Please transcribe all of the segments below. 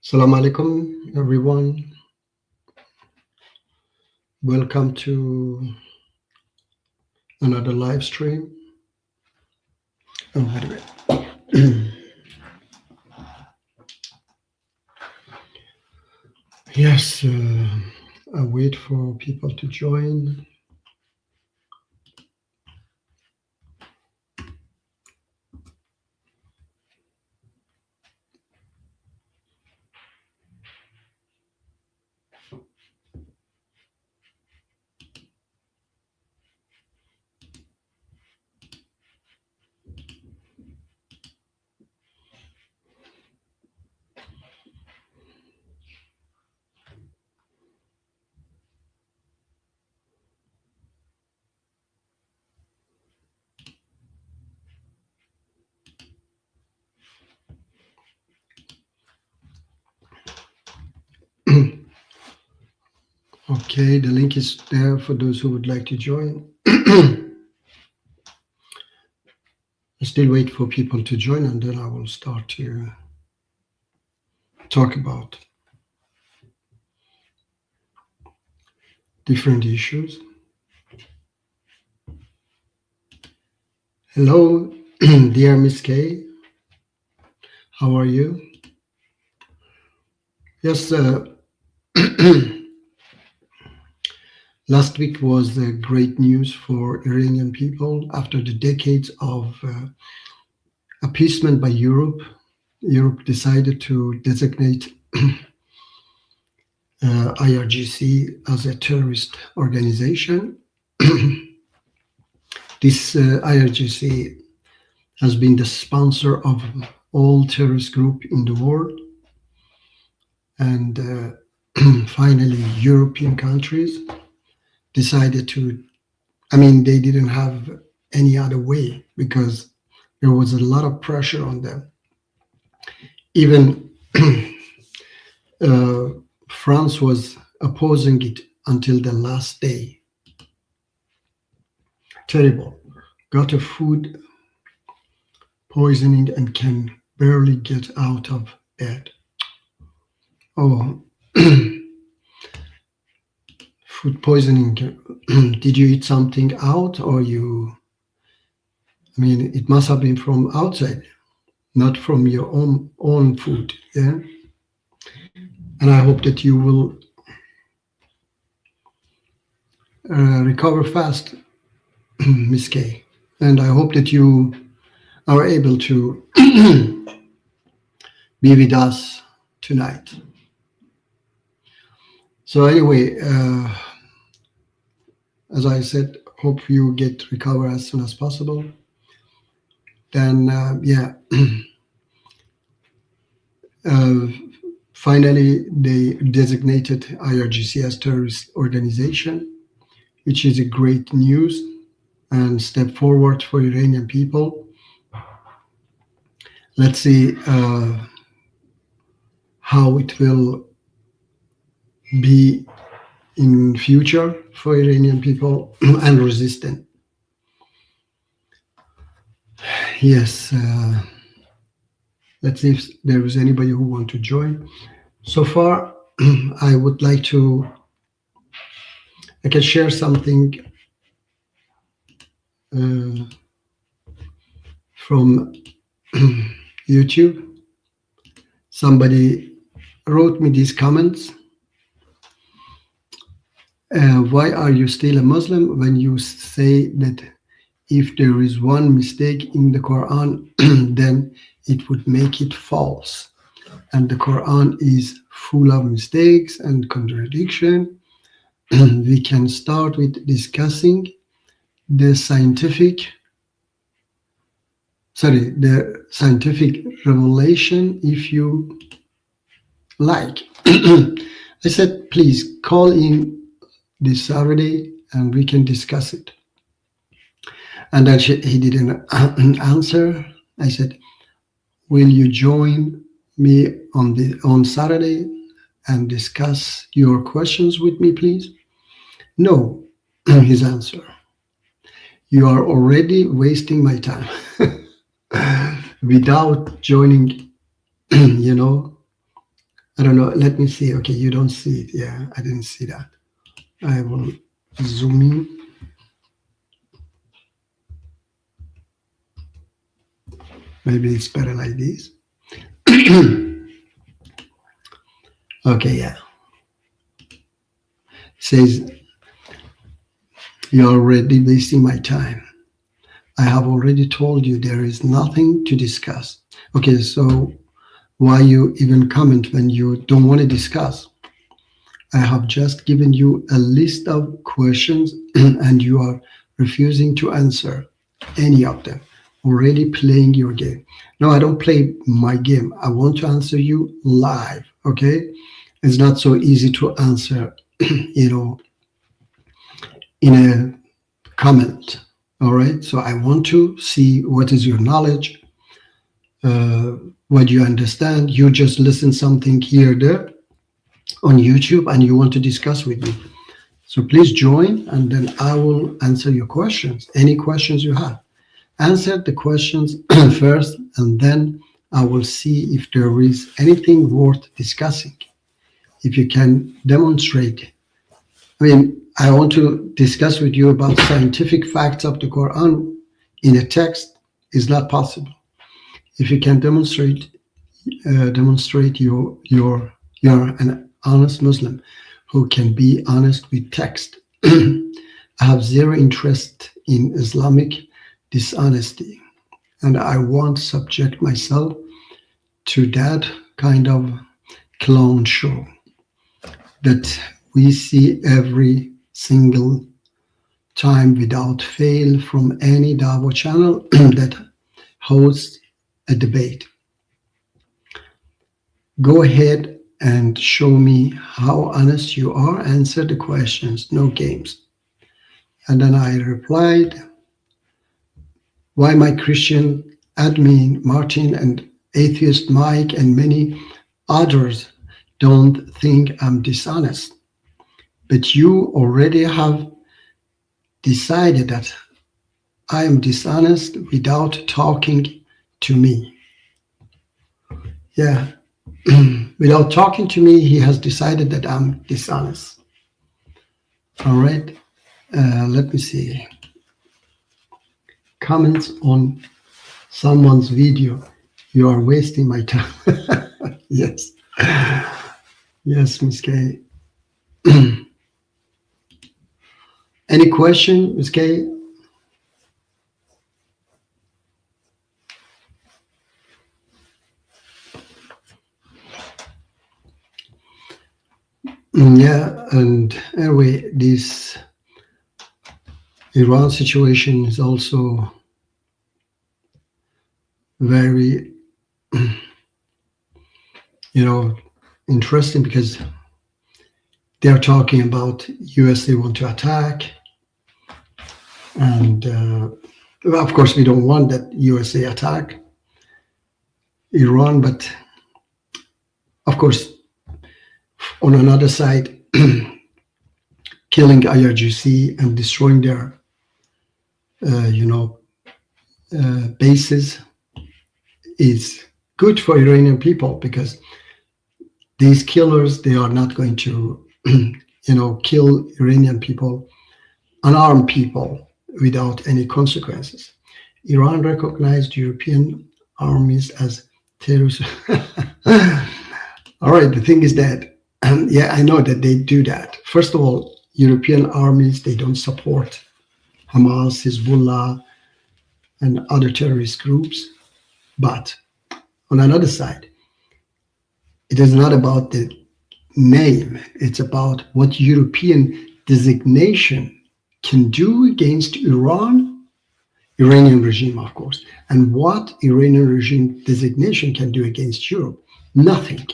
Assalamu alaikum, everyone. Welcome to another live stream. Oh, by the way. Yes, I wait for people to join. Okay, the link is there for those who would like to join. I still wait for people to join, and then I will start to talk about different issues. Hello, dear Miss Kay. How are you? Yes, last week was great news for Iranian people after the decades of appeasement by Europe. Europe decided to designate IRGC as a terrorist organization. This IRGC has been the sponsor of all terrorist groups in the world. And finally, European countries decided to, they didn't have any other way because there was a lot of pressure on them. Even France was opposing it until the last day. Terrible. Got a food poisoning and can barely get out of bed. Oh, food poisoning. Did you eat something out or it must have been from outside, not from your own food, yeah? And I hope that you will recover fast, Miss Kay. And I hope that you are able to be with us tonight. So anyway, as I said, hope you get recover as soon as possible. Then, finally, they designated IRGC as terrorist organization, which is a great news and step forward for Iranian people. Let's see how it will be in future for Iranian people and resistant. Yes, let's see if there is anybody who want to join. So far, I would like to, I can share something from YouTube. Somebody wrote me these comments. Why are you still a Muslim when you say that if there is one mistake in the Quran, then it would make it false? And the Quran is full of mistakes and contradiction. We can start with discussing the scientific revelation if you like. I said, please call in this Saturday and we can discuss it. And then he didn't answer. I said, will you join me on Saturday and discuss your questions with me, please? No, his answer. You are already wasting my time without joining, I don't know. Let me see. Okay, you don't see it. Yeah, I didn't see that. I will zoom in. Maybe it's better like this. Okay, yeah. It says, you're already wasting my time. I have already told you there is nothing to discuss. Okay, so why you even comment when you don't want to discuss? I have just given you a list of questions and you are refusing to answer any of them. Already playing your game. No, I don't play my game. I want to answer you live. Okay, it's not so easy to answer, in a comment. All right, so I want to see what is your knowledge, what you understand. You just listen something here there on YouTube and you want to discuss with me. So please join and then I will answer your questions, any questions you have. Answer the questions first and then I will see if there is anything worth discussing. If you can demonstrate. I want to discuss with you about scientific facts of the Quran in a text is not possible. If you can demonstrate you're an honest Muslim who can be honest with text. I have zero interest in Islamic dishonesty, and I won't subject myself to that kind of clown show that we see every single time without fail from any Dawah channel that hosts a debate. Go ahead and show me how honest you are. Answer the questions, no games. And then I replied, why my Christian admin Martin and atheist Mike and many others don't think I'm dishonest. But you already have decided that I am dishonest without talking to me. Yeah. Without talking to me, he has decided that I'm dishonest. All right. Let me see. Comments on someone's video. You are wasting my time. Yes. Yes, Ms. K. Any question, Ms. K? Yeah, and anyway, this Iran situation is also very, interesting because they're talking about USA want to attack. And of course, we don't want that USA attack Iran, but of course, on another side, killing IRGC and destroying their, bases is good for Iranian people because these killers, they are not going to, kill Iranian people, unarmed people, without any consequences. Iran recognized European armies as terrorists. All right, the thing is that, yeah, I know that they do that. First of all, European armies, they don't support Hamas, Hezbollah, and other terrorist groups. But on another side, it is not about the name. It's about what European designation can do against Iranian regime, of course, and what Iranian regime designation can do against Europe. Nothing,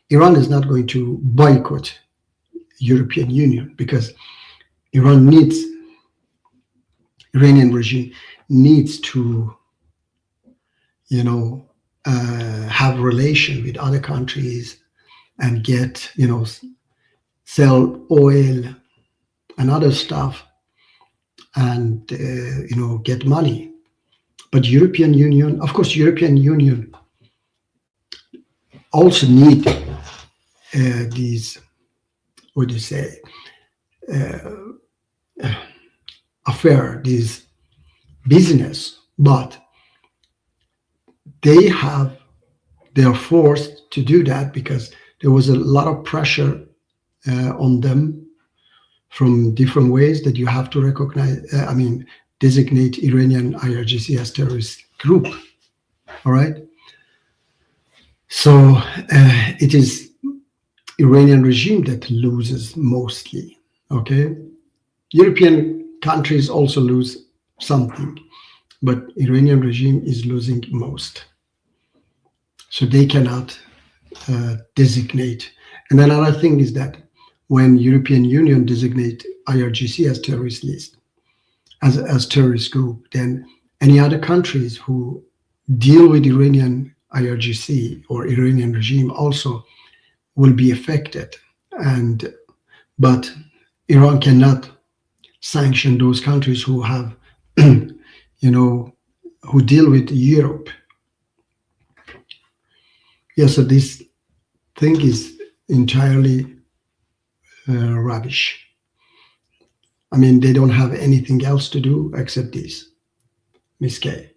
Iran is not going to boycott European Union because Iranian regime needs to, have relation with other countries and get, sell oil and other stuff and, get money. But European Union, of course, European Union also need these, what do you say, affair, this business, but they are forced to do that because there was a lot of pressure on them from different ways that you have to recognize, designate Iranian IRGC as terrorist group. All right. So it is Iranian regime that loses mostly. Okay. European countries also lose something, but Iranian regime is losing most. So they cannot designate. And another thing is that when European Union designate IRGC as terrorist list, as terrorist group, then any other countries who deal with Iranian IRGC or Iranian regime also will be affected. But Iran cannot sanction those countries who have, who deal with Europe. Yeah, so this thing is entirely rubbish. I mean, they don't have anything else to do except this. Miss K.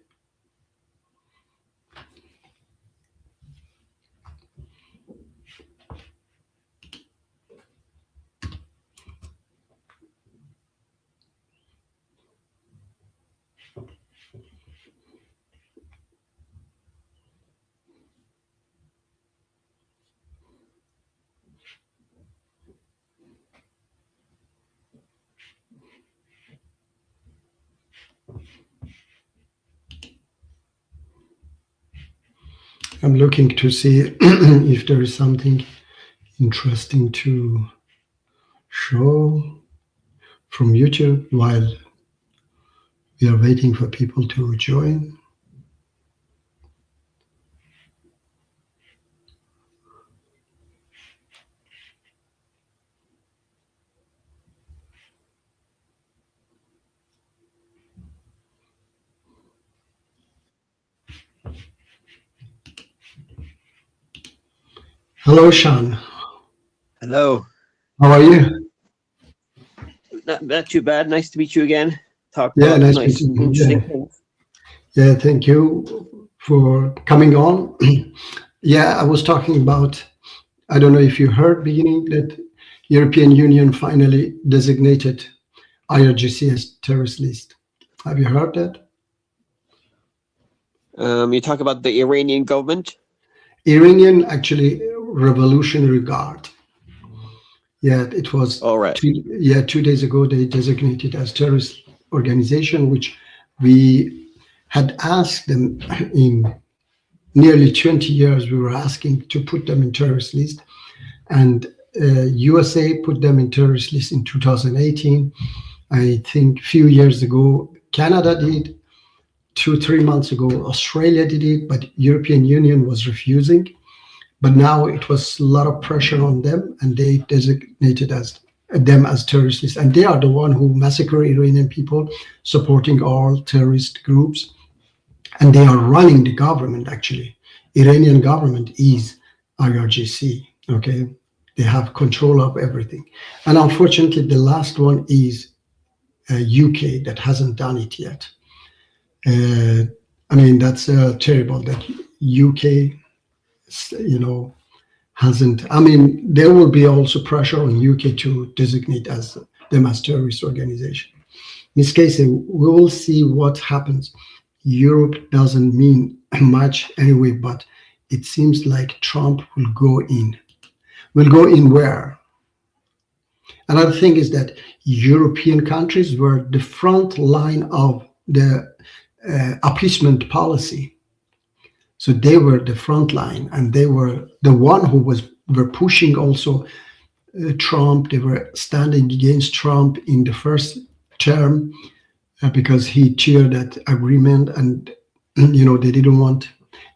I'm looking to see if there is something interesting to show from YouTube while we are waiting for people to join. Hello, Sean. Hello. How are you? Not too bad. Nice to meet you again. Talk Yeah, about nice meeting you. interesting things. Yeah, thank you for coming on. Yeah, I was talking about, I don't know if you heard beginning that European Union finally designated IRGC as terrorist list. Have you heard that? You talk about the Iranian government? Iranian, actually, Revolutionary Guard. Yeah, it was. All right. 2 days ago, they designated as terrorist organization, which we had asked them in nearly 20 years. We were asking to put them in terrorist list, and USA put them in terrorist list in 2018. I think a few years ago, Canada did. 2-3 months ago, Australia did it, but European Union was refusing. But now it was a lot of pressure on them, and they designated them as terrorists. And they are the one who massacre Iranian people, supporting all terrorist groups. And they are running the government, actually. Iranian government is IRGC, okay? They have control of everything. And unfortunately, the last one is UK that hasn't done it yet. That's terrible that UK, hasn't. There will be also pressure on UK to designate them as terrorist organization. In this case, we will see what happens. Europe doesn't mean much anyway, but it seems like Trump will go in. Will go in where? Another thing is that European countries were the front line of the appeasement policy. So they were the front line, and they were the one who were pushing also Trump. They were standing against Trump in the first term because he cheered that agreement, and they didn't want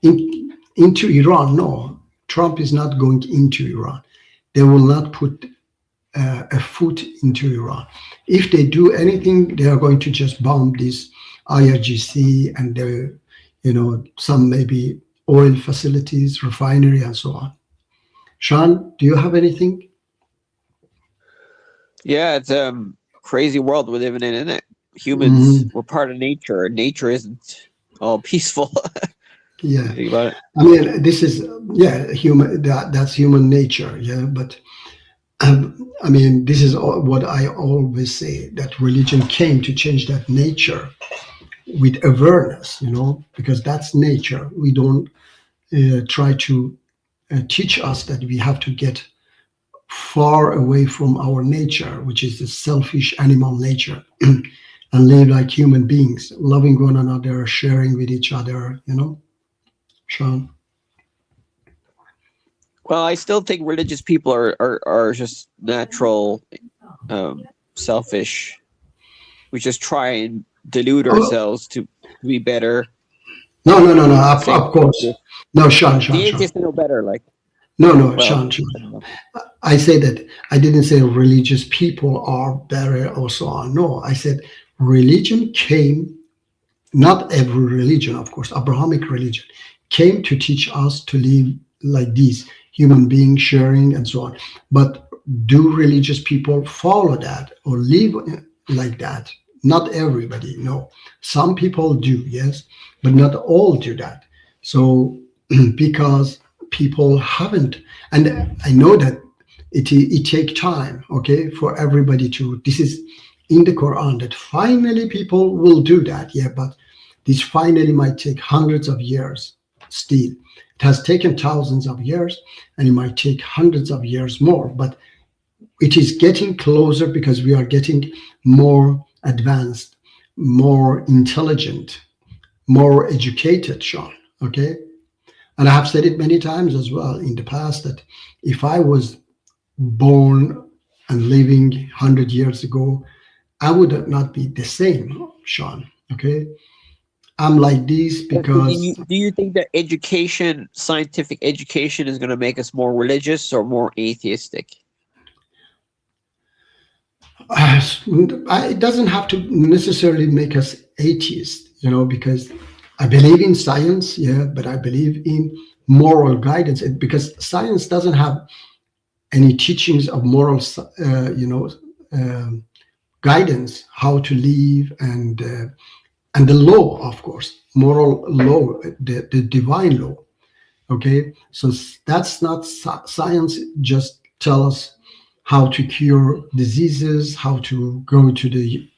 into Iran. No, Trump is not going into Iran. They will not put a foot into Iran. If they do anything, they are going to just bomb this IRGC and some maybe oil facilities, refinery, and so on. Sean, do you have anything? Yeah, it's a crazy world we're living in, isn't it? Humans, we're part of nature. Nature isn't all peaceful. Yeah, Think about it. I mean, this is human. That's human nature. Yeah, but I mean, this is what I always say, that religion came to change that nature with awareness. Because that's nature. We don't try to teach us that we have to get far away from our nature, which is the selfish animal nature, and live like human beings, loving one another, sharing with each other. Sean. Well, I still think religious people are just natural, selfish. We just try and delude ourselves to be better. No. Of course. No, Sean. The atheists know better. Like, No, well, Sean. I don't know. I say that I didn't say religious people are better or so on. No, I said religion came, not every religion, of course, Abrahamic religion came to teach us to live like these human beings, sharing and so on. But do religious people follow that or live like that? Not everybody, no. Some people do, yes, but not all do that. So because people haven't, and I know that it take time, okay, for everybody to, this is in the Quran, that finally people will do that, yeah, but this finally might take hundreds of years still. It has taken thousands of years, and it might take hundreds of years more, but it is getting closer because we are getting more advanced, more intelligent, more educated, Sean, okay? And I have said it many times as well in the past that if I was born and living 100 years ago, I would not be the same, Sean, okay? I'm like this because Do you think that education, scientific education, is going to make us more religious or more atheistic? it doesn't have to necessarily make us atheist, because I believe in science, yeah, but I believe in moral guidance, because science doesn't have any teachings of moral, guidance, how to live, and the law, of course, moral law, the divine law. Okay, so that's not science. Just tell us how to cure diseases, how to go to the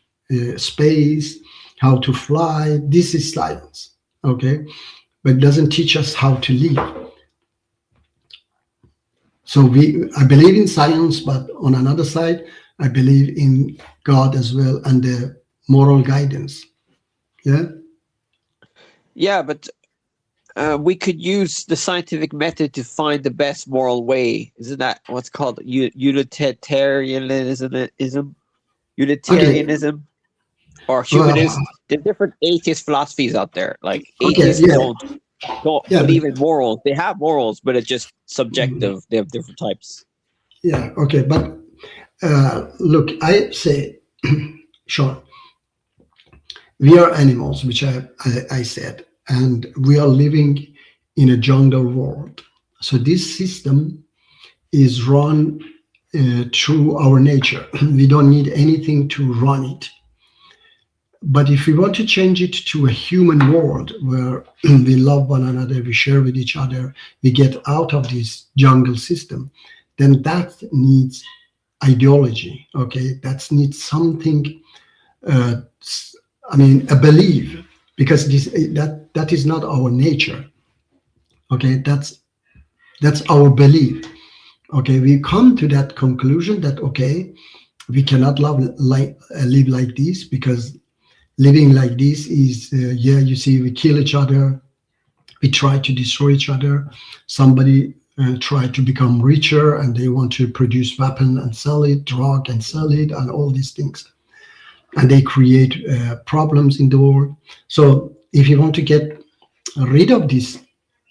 space, how to fly. This is science, okay, but it doesn't teach us how to live. So I believe in science, but on another side, I believe in God as well and the moral guidance. Yeah. Yeah, but we could use the scientific method to find the best moral way. Isn't that what's called utilitarianism? Utilitarianism or humanist? There's different atheist philosophies out there. Like atheists don't believe in morals. They have morals, but it's just subjective. They have different types. Yeah. Okay. But look, I say, Sean, we are animals, which I said, and we are living in a jungle world. So this system is run through our nature. We don't need anything to run it. But if we want to change it to a human world where we love one another, we share with each other, we get out of this jungle system, then that needs ideology, okay? That needs something, a belief, because that is not our nature, okay? That's our belief, okay? We come to that conclusion that, okay, we cannot live like this, because living like this is, you see, we kill each other, we try to destroy each other. Somebody try to become richer and they want to produce weapon and sell it, drug and sell it, and all these things. And they create problems in the world. So if you want to get rid of this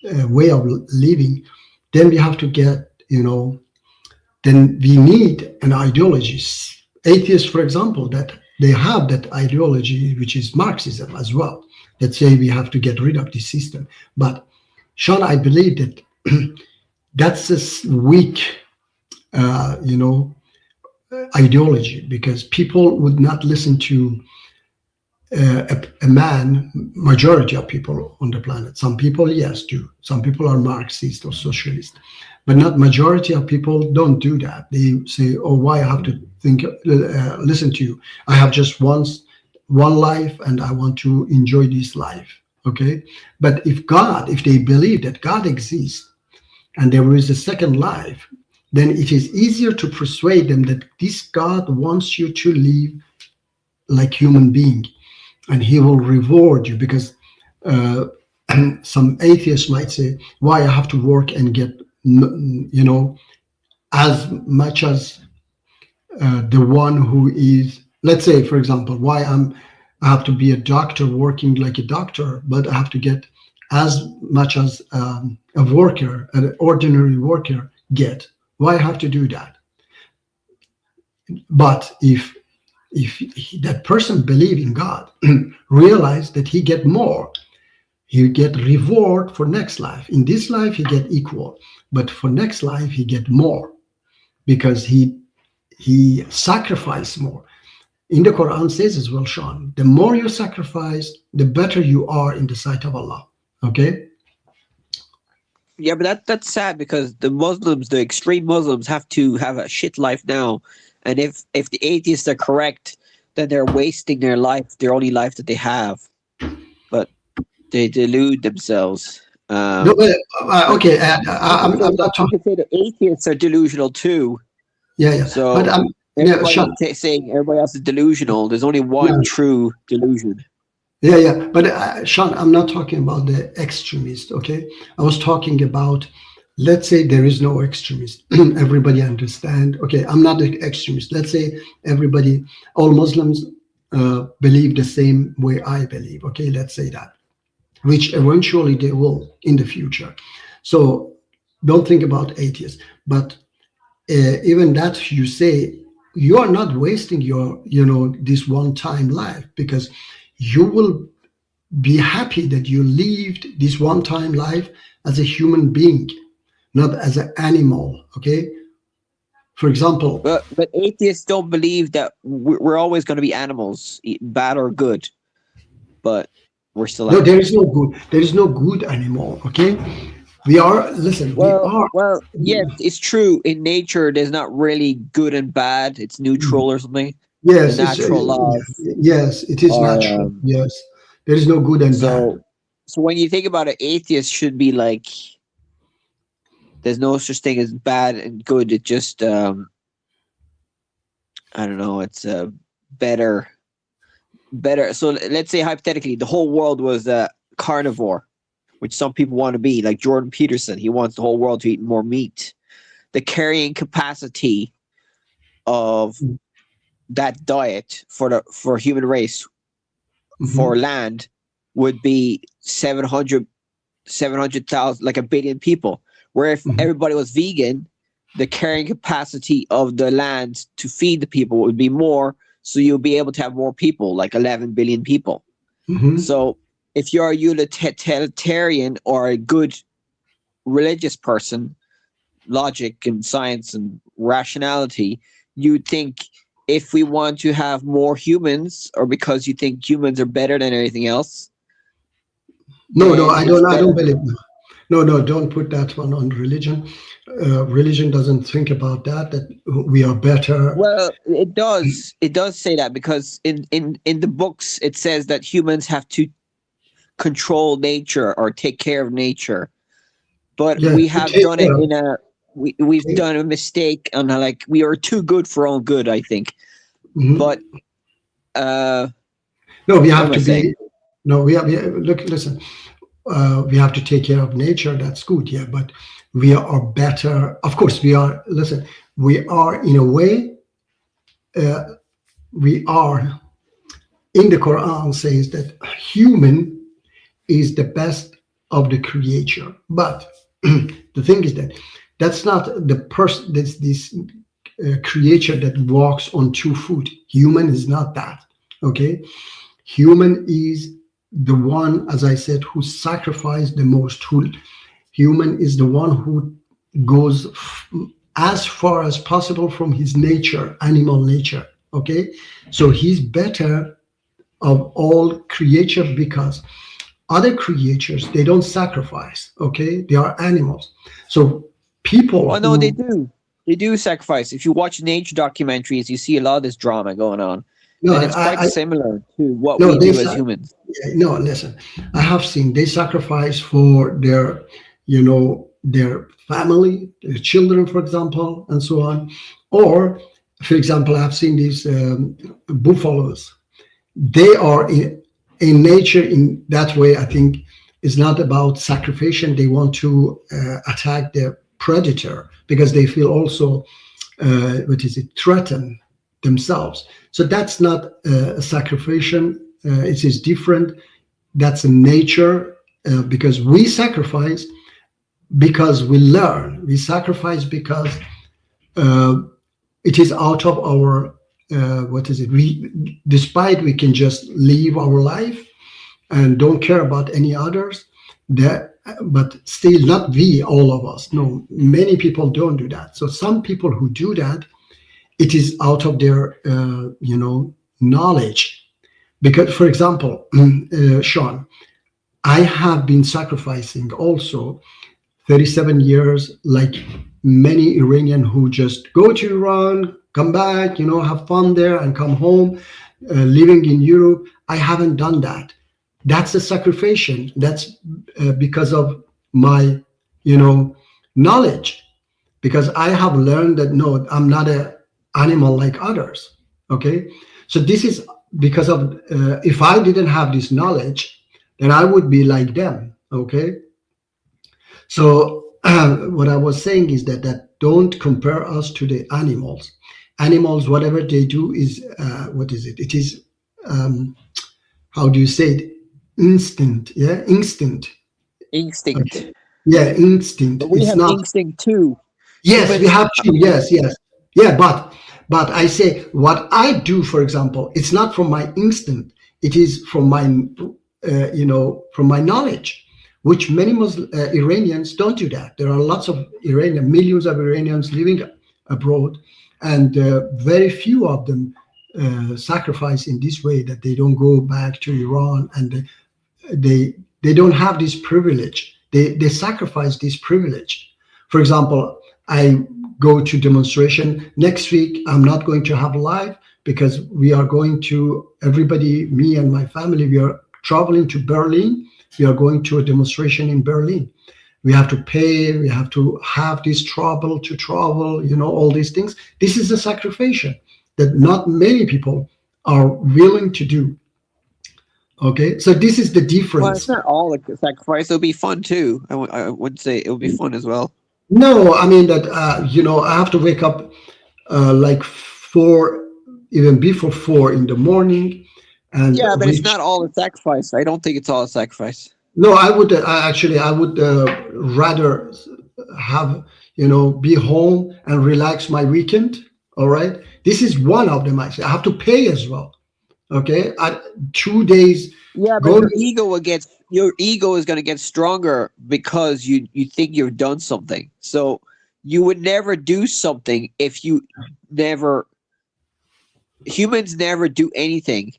way of living, then we have to get, then we need an ideology. Atheists, for example, that they have that ideology, which is Marxism as well, that say we have to get rid of this system. But Sean, I believe that That's a weak, ideology, because people would not listen to a man. Majority of people on the planet, some people, yes, do. Some people are Marxist or socialist, but not majority of people don't do that. They say, oh, why I have to listen to you? I have just one life and I want to enjoy this life. Okay. But if they believe that God exists and there is a second life, then it is easier to persuade them that this God wants you to live like human being, and he will reward you. Because some atheists might say, why I have to work and get as much as the one who is, let's say, for example, why I have to be a doctor working like a doctor, but I have to get as much as a worker, an ordinary worker, get. Why I have to do that? But if that person believe in God, realize that he get more, he get reward for next life. In this life he get equal, but for next life he get more, because he sacrificed more. In the Quran says as well, Sean, the more you sacrifice, the better you are in the sight of Allah. Okay. Yeah, but that's sad, because the Muslims, the extreme Muslims, have to have a shit life now, and if the atheists are correct, then they're wasting their life, their only life that they have. But they delude themselves. Okay, I'm not talking. You could say the atheists are delusional too. Yeah. So but everybody saying everybody else is delusional. There's only one true delusion. Yeah. But Sean, I'm not talking about the extremist. Okay, I was talking about, let's say there is no extremist. Everybody understand. Okay, I'm not an extremist. Let's say all Muslims believe the same way I believe. Okay, let's say that, which eventually they will in the future. So don't think about atheists. But even that, you say, you are not wasting your, this one-time life, because you will be happy that you lived this one-time life as a human being, not as an animal. Okay. For example, but atheists don't believe that we're always going to be animals, bad or good, but we're still animals. No, there is no good anymore. Okay. Well, yes, it's true. In nature, there's not really good and bad. It's neutral or something. Yes, the natural laws. Yes, it is natural. Yes, there is no good and bad. So when you think about it, atheists should be like, there's no such thing as bad and good. It just, I don't know. It's better. So let's say hypothetically, the whole world was a carnivore, which some people want to be, like Jordan Peterson. He wants the whole world to eat more meat. The carrying capacity of that diet for human race, for land, would be 700,000, like 1 billion people. Where if everybody was vegan, the carrying capacity of the land to feed the people would be more. So you'll be able to have more people, like 11 billion people. So if you're a utilitarian or a good religious person, logic and science and rationality, you think if we want to have more humans, or because you think humans are better than everything else. No, I don't believe that. No, don't put that one on religion. Religion doesn't think about that we are better. Well, it does. It does say that, because in the books it says that humans have to control nature or take care of nature. But we have done it in a we've done a mistake on we are too good for our own good, I think. But no, we have to be. No, we have. Listen. We have to take care of nature. That's good, yeah. But we are better. Of course, we are. Listen, we are in a way. We are. In the Quran says that human is the best of the creature. But the thing is that that's not the person. That's this creature that walks on 2 feet. Human is not that. Okay, human is the one, as I said, who sacrificed the most. Human is the one who goes as far as possible from his nature, animal nature. Okay, so he's better of all creatures because other creatures, they don't sacrifice. Okay, they are animals. So people Oh no, they who do. They do sacrifice. If you watch nature documentaries, you see a lot of this drama going on, no, and it's quite I similar to what no we they do as sa- humans. no, listen, I have seen they sacrifice for their, their family, their children, for example, and so on. Or, for example, I've seen these buffaloes. They are in nature in that way. I think is not about sacrifice. They want to attack their predator because they feel also what is it, threaten themselves. So that's not a sacrifice. It is different. That's a nature because we sacrifice because we learn. We sacrifice because uh, it is out of our what is it? We, despite we can just live our life and don't care about any others. That, but still not we, all of us. No, many people don't do that. So some people who do that, it is out of their knowledge. Because, for example, Sean, I have been sacrificing also 37 years, like many Iranian who just go to Iran, come back, have fun there and come home, living in Europe. I haven't done that. That's a sacrifice. That's because of my, knowledge. Because I have learned that no, I'm not an animal like others. Okay, so this is because of if I didn't have this knowledge, then I would be like them. Okay, so what I was saying is that don't compare us to the animals. Animals, whatever they do is what is it? It is how do you say it? Instinct. Yeah, instinct. Instinct. Okay. Yeah, instinct. But we It's have not. instinct too. Yes, we Humans, have to. Yes, yes. Yeah, but I say what I do, for example, it's not from my instinct. It is from my from my knowledge, which many Iranians don't do that. There are lots of Iranian, millions of Iranians living abroad, and very few of them sacrifice in this way that they don't go back to Iran and they don't have this privilege. They sacrifice this privilege. For example, I go to demonstration next week. I'm not going to have live because we are going to everybody, me and my family. We are traveling to Berlin. We are going to a demonstration in Berlin. We have to pay. We have to have this trouble to travel. All these things. This is a sacrifice that not many people are willing to do. Okay, so this is the well, it's difference. not all a sacrifice. It'll be fun too. I would say it would be fun as well. No, I mean that I have to wake up like 4, even before 4 in the morning, and Yeah, but it's reach. not all a sacrifice. I don't think it's all a sacrifice. No, I would actually I would rather have be home and relax my weekend. All right, this is one of them. Actually, I have to pay as well. Okay, 2 days Yeah, but going. your ego is going to get stronger because you think you've done something. So you would never do something if you never humans never do anything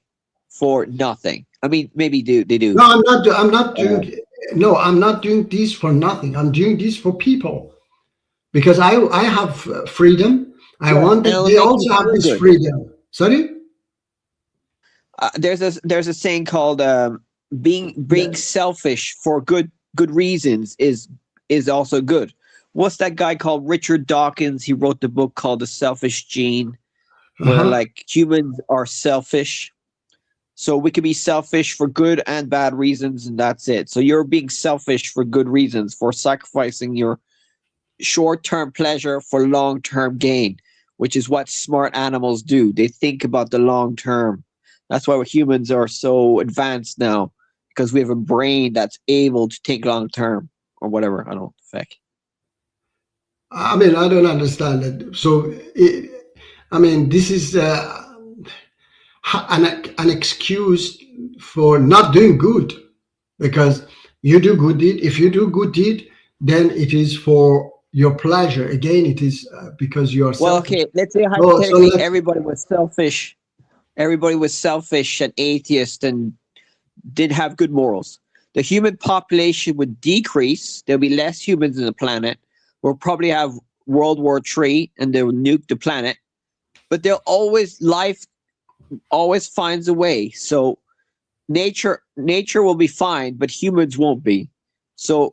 for nothing. I mean, maybe they do. No, I'm not. I'm not Uh, doing. No, I'm not doing this for nothing. I'm doing this for people because I have freedom. I yeah, want and that it'll they make you also have feel this good. freedom. Sorry? There's a saying called being Yeah. selfish for good reasons is also good. What's that guy called? Richard Dawkins. He wrote the book called The Selfish Gene, where Uh-huh. like humans are selfish. So we can be selfish for good and bad reasons, and that's it. So you're being selfish for good reasons, for sacrificing your short-term pleasure for long-term gain, which is what smart animals do. They think about the long term. That's why humans are so advanced now, because we have a brain that's able to think long term or whatever. I don't know. Feck. I mean, I don't understand it. So, I mean, this is an excuse for not doing good because you do good deed. If you do good deed, then it is for your pleasure. Again, it is because you are Well, selfish. okay, let's say hypothetically everybody was selfish. Everybody was selfish and atheist and didn't have good morals. The human population would decrease. There'll be less humans on the planet. We'll probably have World War III and they'll nuke the planet. But life always finds a way. So nature will be fine, but humans won't be. So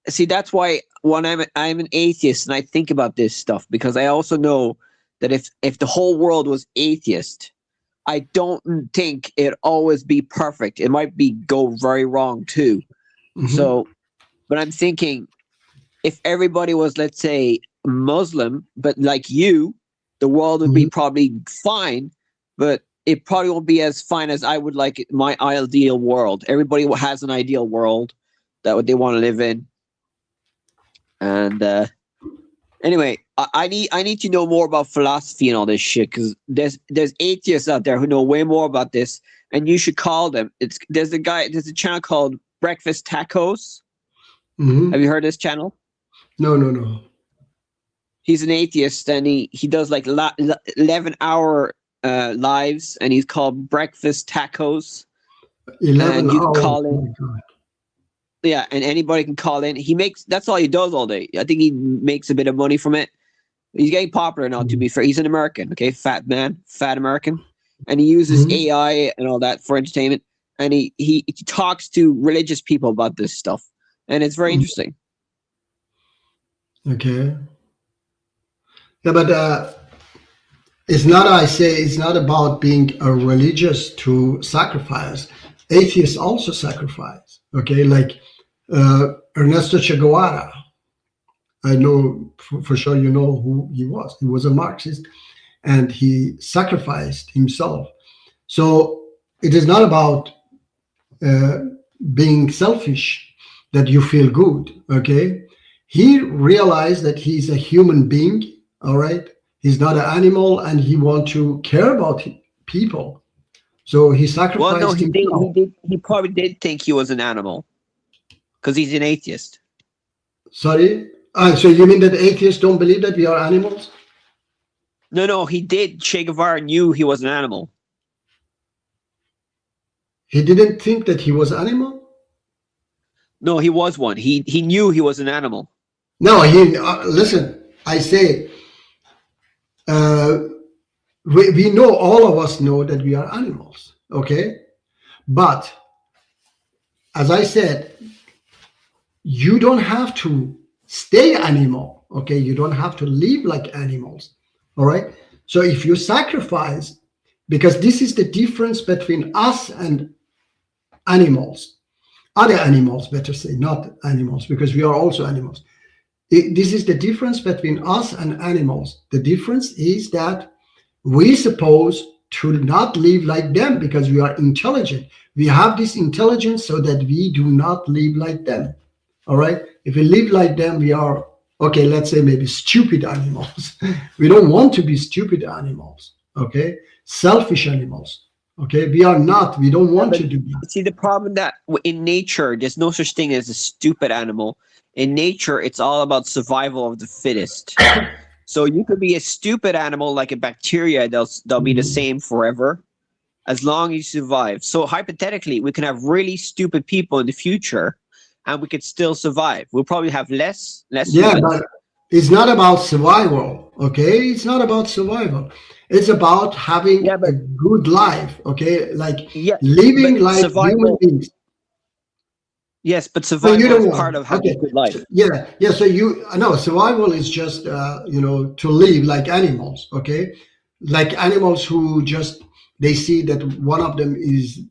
see, that's why when I'm an atheist and I think about this stuff, because I also know that if the whole world was atheist, I don't think it'd always be perfect. It might go very wrong too. So, but I'm thinking if everybody was, let's say, Muslim, but like you, the world would be probably fine, but it probably won't be as fine as I would like my ideal world. Everybody has an ideal world that they want to live in. And anyway, I need to know more about philosophy and all this shit, because there's atheists out there who know way more about this, and you should call them. There's a channel called Breakfast Tacos. Have you heard this channel? No. He's an atheist, and he does like 11-hour lives, and he's called Breakfast Tacos. 11 and you hours. can call in. Yeah, and anybody can call in. That's all he does all day. I think he makes a bit of money from it. He's getting popular now, to be fair. He's an American, okay? Fat American. And he uses AI and all that for entertainment. And he talks to religious people about this stuff. And it's very interesting. Okay. Yeah, but it's not about being a religious to sacrifice. Atheists also sacrifice. Okay, like Ernesto Che Guevara. I know for sure you know who he was. He was a Marxist, and he sacrificed himself. So it is not about being selfish that you feel good. Okay, he realized that he's a human being. All right, he's not an animal, and he wants to care about people. So he sacrificed. Well, no, he probably did think he was an animal, because he's an atheist. Sorry? So you mean that atheists don't believe that we are animals? No, he did. Che Guevara knew he was an animal. He didn't think that he was an animal? No, he was one. He knew he was an animal. No, listen, I say, we know, all of us know that we are animals, okay? But, as I said, you don't have to stay animal, okay? You don't have to live like animals, all right? So if you sacrifice, because this is the difference between us and animals, other animals, better say, not animals, because we are also animals. This is the difference between us and animals. The difference is that we supposed to not live like them because we are intelligent. We have this intelligence so that we do not live like them. All right. If we live like them, we are, okay, let's say maybe stupid animals. We don't want to be stupid animals. Okay. Selfish animals. Okay. We don't want to do that. See, the problem that in nature, there's no such thing as a stupid animal. In nature, it's all about survival of the fittest. So you could be a stupid animal like a bacteria. They'll be the same forever as long as you survive. So hypothetically, we can have really stupid people in the future and we could still survive. We'll probably have less Yeah, humans. but it's not about survival, okay? It's not about survival. It's about having a good life, okay? Like living like human beings. Yes, but survival is part of having a good life. Yeah. So survival is just to live like animals, okay? Like animals who just, they see that one of them is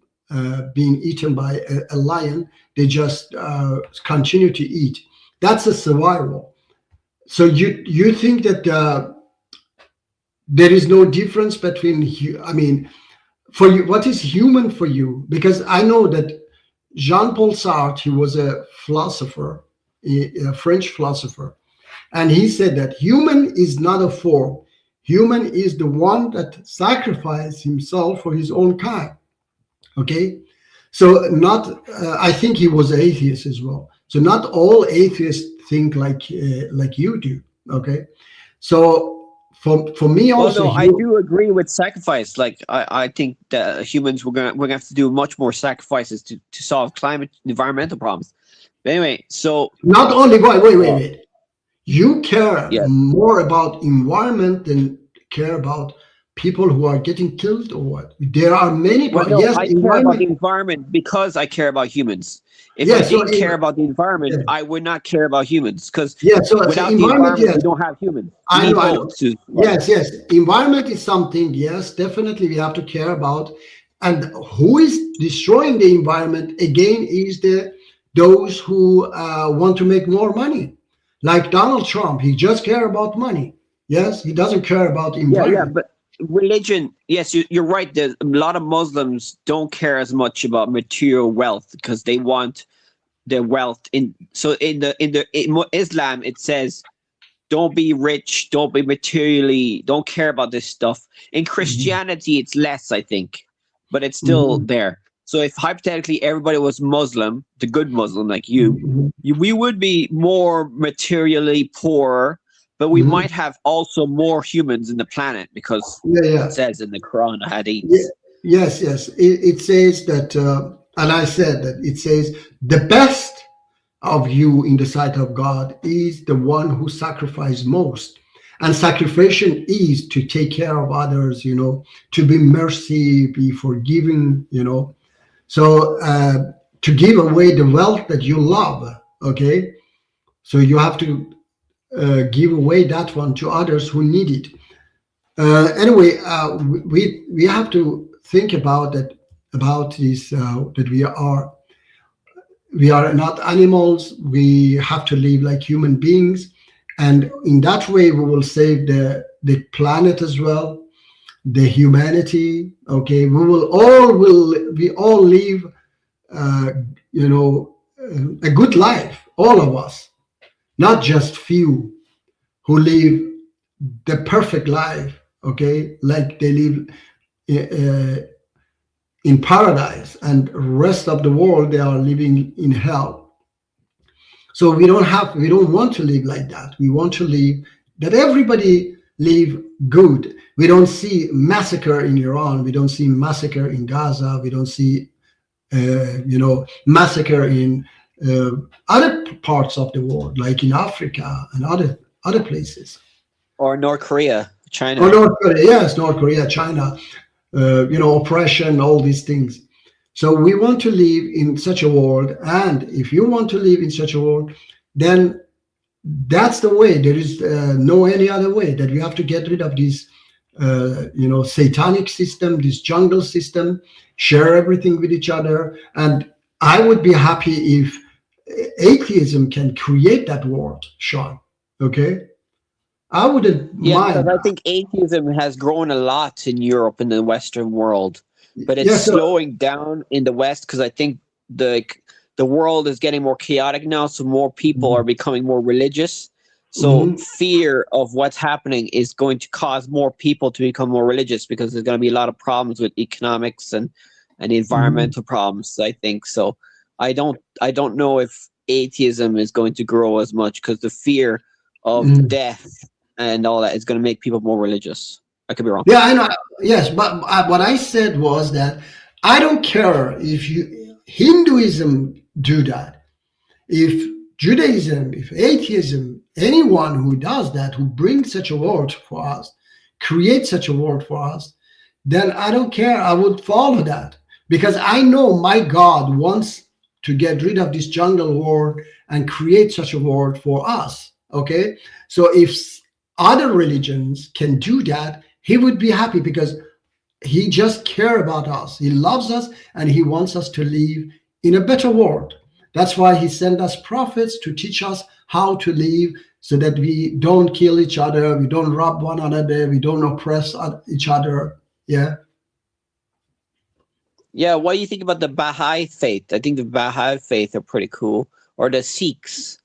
being eaten by a lion, they just continue to eat. That's a survival. So you think that there is no difference between, for you, what is human for you? Because I know that Jean-Paul Sartre, he was a philosopher, a French philosopher, and he said that human is not a form. Human is the one that sacrificed himself for his own kind. Okay, so I think he was atheist as well. So not all atheists think like you do. Okay, so for me Well, also, no, I do agree with sacrifice. Like I think that humans we're gonna have to do much more sacrifices to solve climate environmental problems. But anyway, so not only uh, wait. You care yeah. more about environment than care about people who are getting killed or what? There are many Well, no, yes, I care about the environment. environment because I care about humans. If I Yes, so didn't care about the environment, yeah, I would not care about humans. Because yeah, so without the environment, environment, yes, we don't have humans. We I need know, I both know. to survive. Yes, environment is something. Yes, definitely we have to care about. And who is destroying the environment again is those who want to make more money, like Donald Trump. He just care about money. Yes, he doesn't care about Yeah, environment. but religion, yes, you're right. There's a lot of Muslims don't care as much about material wealth because they want their wealth in. So in Islam, it says, don't be rich, don't be materially, don't care about this stuff. In Mhm, Christianity, it's less, I think, but it's still mhm, there. So if hypothetically everybody was Muslim, the good Muslim like mhm, we would be more materially poor, but we mhm. might have also more humans in the planet because Yeah, it yeah. says in the Quran, the Ye- Hadiths. yes. It says that, and I said that it says the best of you in the sight of God is the one who sacrificed most. And sacrificial is to take care of others, to be mercy, be forgiving. So to give away the wealth that you love, okay? So you have to give away that one to others who need it. Anyway, we have to think about that, about this, that we are not animals. We have to live like human beings, and in that way we will save the planet as well, the humanity. Okay, we all live uh, a good life, all of us, not just few who live the perfect life, okay, like they live uh, in paradise, and rest of the world they are living in hell. So we don't want to live like that. We want to live that everybody live good. We don't see massacre in Iran. We don't see massacre in Gaza. We don't see massacre in uh, other parts of the world, like in Africa and other places. Or North Korea, Or China. North Korea, yes, North Korea, China, oppression, all these things. So we want to live in such a world, and if you want to live in such a world, then that's the way. There is no any other way. That we have to get rid of this, satanic system, this jungle system, share everything with each other. And I would be happy if atheism can create that world, Sean. Okay, I wouldn't Yeah, because mind. I think atheism has grown a lot in Europe and the Western world, but it's Yes, so. slowing down in the West because I think the world is getting more chaotic now, so more people are becoming more religious. So Mhm, fear of what's happening is going to cause more people to become more religious because there's going to be a lot of problems with economics and mhm, environmental problems, I think. So I don't know if atheism is going to grow as much because the fear of mhm. death and all that is going to make people more religious. I could be wrong. Yeah, I know. Yes, but what I said was that I don't care if Hinduism do that, if Judaism, if atheism, anyone who does that, who brings such a word for us, creates such a word for us, then I don't care. I would follow that because I know my God wants to get rid of this jungle world and create such a world for us. Okay, so if other religions can do that, he would be happy because he just cares about us. He loves us and he wants us to live in a better world. That's why he sent us prophets to teach us how to live so that we don't kill each other, we don't rob one another, we don't oppress each other. Yeah. Yeah, what do you think about the Baha'i faith? I think the Baha'i faith are pretty cool, or the Sikhs,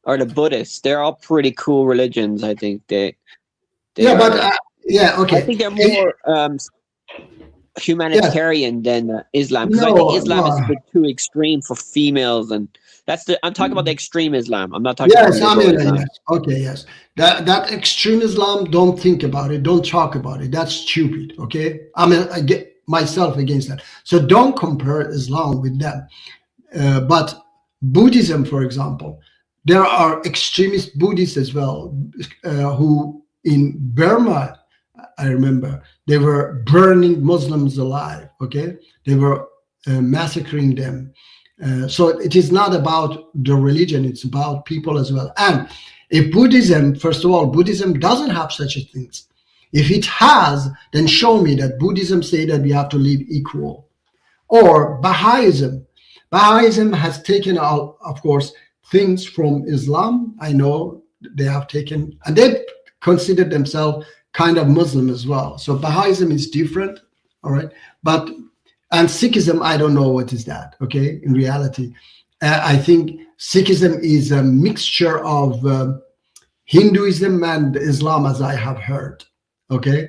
or the Buddhists. They're all pretty cool religions. I think they Yeah, but are. yeah, I okay. think they're more Yes. humanitarian than Islam because I think No, Islam is a no. bit too extreme for females, and I'm talking about the extreme Islam. I'm not talking Yes, about I liberal mean, Islam. yes. Okay, yes. That extreme Islam, don't think about it. Don't talk about it. That's stupid. Okay. I mean, I get myself against that. So don't compare Islam with them. But Buddhism, for example, there are extremist Buddhists as well, who in Burma, I remember, they were burning Muslims alive. Okay. They were massacring them. So it is not about the religion, it's about people as well. And if Buddhism, first of all, Buddhism doesn't have such a things. If it has, then show me that Buddhism say that we have to live equal. Or Baha'ism. Baha'ism has taken out, of course, things from Islam. I know they have taken, and they consider themselves kind of Muslim as well. So Baha'ism is different, all right? And Sikhism, I don't know what is that, okay, in reality. I think Sikhism is a mixture of Hinduism and Islam, as I have heard, okay?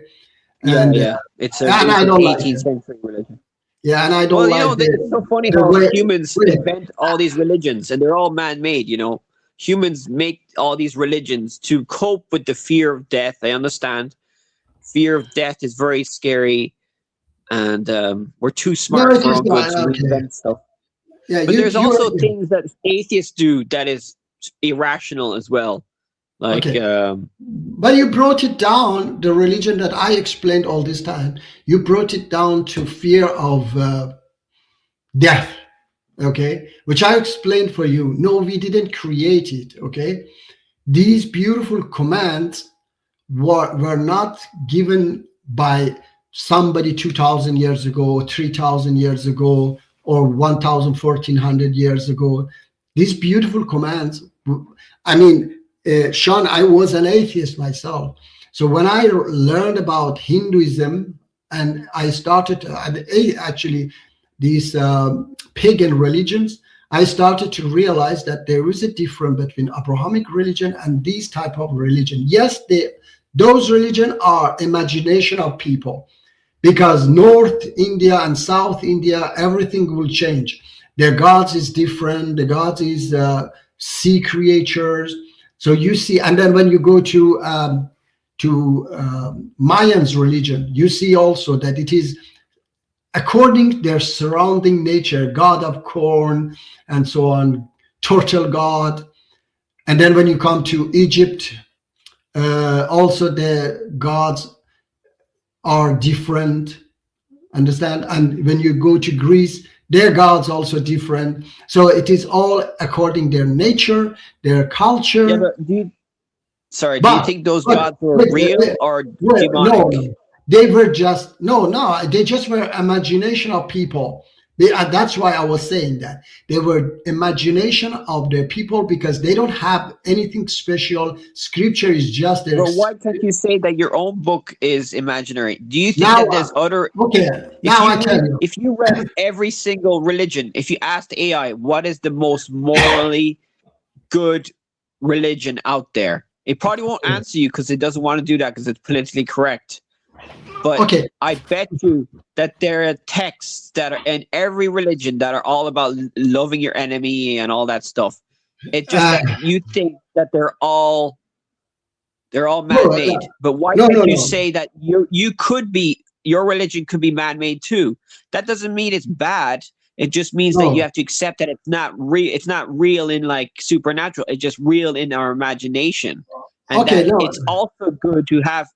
And, it's and I an don't like 18th it. century religion. Yeah, and I don't like it's so funny how humans invent all these religions, and they're all man-made, you know. Humans make all these religions to cope with the fear of death. I understand. Fear of death is very scary. And we're too smart for our good to invent stuff. Yeah, but there's also things that atheists do that is irrational as well. Like, but you brought it down, the religion that I explained all this time, you brought it down to fear of death, okay? Which I explained for you. No, we didn't create it, okay? These beautiful commands were not given by somebody 2,000 years ago, 3,000 years ago, or 1,000, 1,400 years ago. These beautiful commands, I mean, Sean, I was an atheist myself. So when I learned about Hinduism, and I started, actually, these pagan religions, I started to realize that there is a difference between Abrahamic religion and these type of religion. Yes, those religions are imagination of people. Because North India and South India, everything will change. Their gods is different. The gods is sea creatures. So you see, and then when you go to Mayans religion, you see also that it is according to their surrounding nature, god of corn and so on, turtle god. And then when you come to Egypt, also the gods are different, understand? And when you go to Greece, their gods also different. So it is all according their nature, their culture. Yeah, but do you think those gods were real or demonic? No, they were just they just were imagination of people. That's why I was saying that they were imagination of the people, because they don't have anything special. Scripture is just their. But why can't you say that your own book is imaginary? Do you think that there's other? Okay, now I tell you. If you read every single religion, if you asked AI what is the most morally good religion out there, it probably won't answer you because it doesn't want to do that because it's politically correct. But I bet you that there are texts that are in every religion that are all about loving your enemy and all that stuff. It's just that you think that they're all man-made. But why can't you say that you could be, your religion could be man-made too? That doesn't mean it's bad. It just means that you have to accept that it's not real. It's not real in like supernatural. It's just real in our imagination. And it's also good to have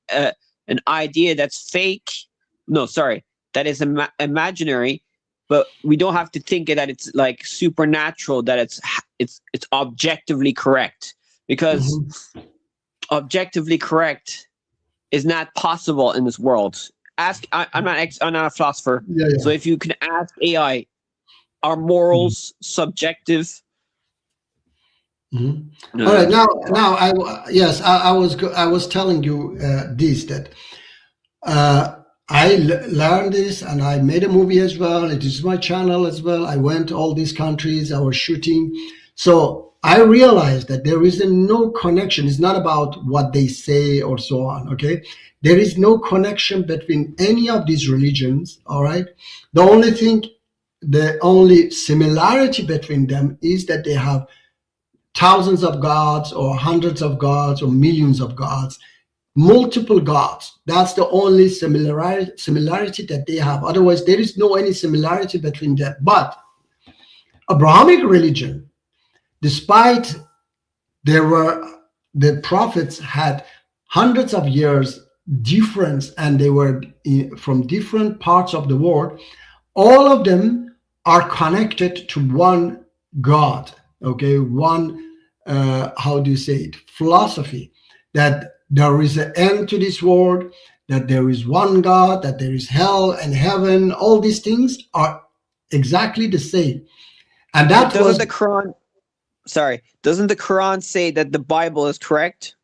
an idea that's fake. No, sorry, that is imaginary, but we don't have to think that it's like supernatural, that it's objectively correct, because objectively correct is not possible in this world. I'm not a philosopher, so if you can ask AI, are morals subjective? No. All right, now I was telling you that I learned this, and I made a movie as well. It is my channel as well. I went to all these countries. I was shooting, so I realized that there is no connection. It's not about what they say or so on. Okay, there is no connection between any of these religions. All right, the only thing the only similarity between them is that they have thousands of gods or hundreds of gods or millions of gods, multiple gods. That's the only similarity that they have. Otherwise, there is no any similarity between them. But Abrahamic religion, despite the prophets had hundreds of years difference and they were from different parts of the world, all of them are connected to one God, okay? One, how do you say it, philosophy, that there is an end to this world, that there is one God, that there is hell and heaven. All these things are exactly the same. And that doesn't the Quran say that the Bible is correct?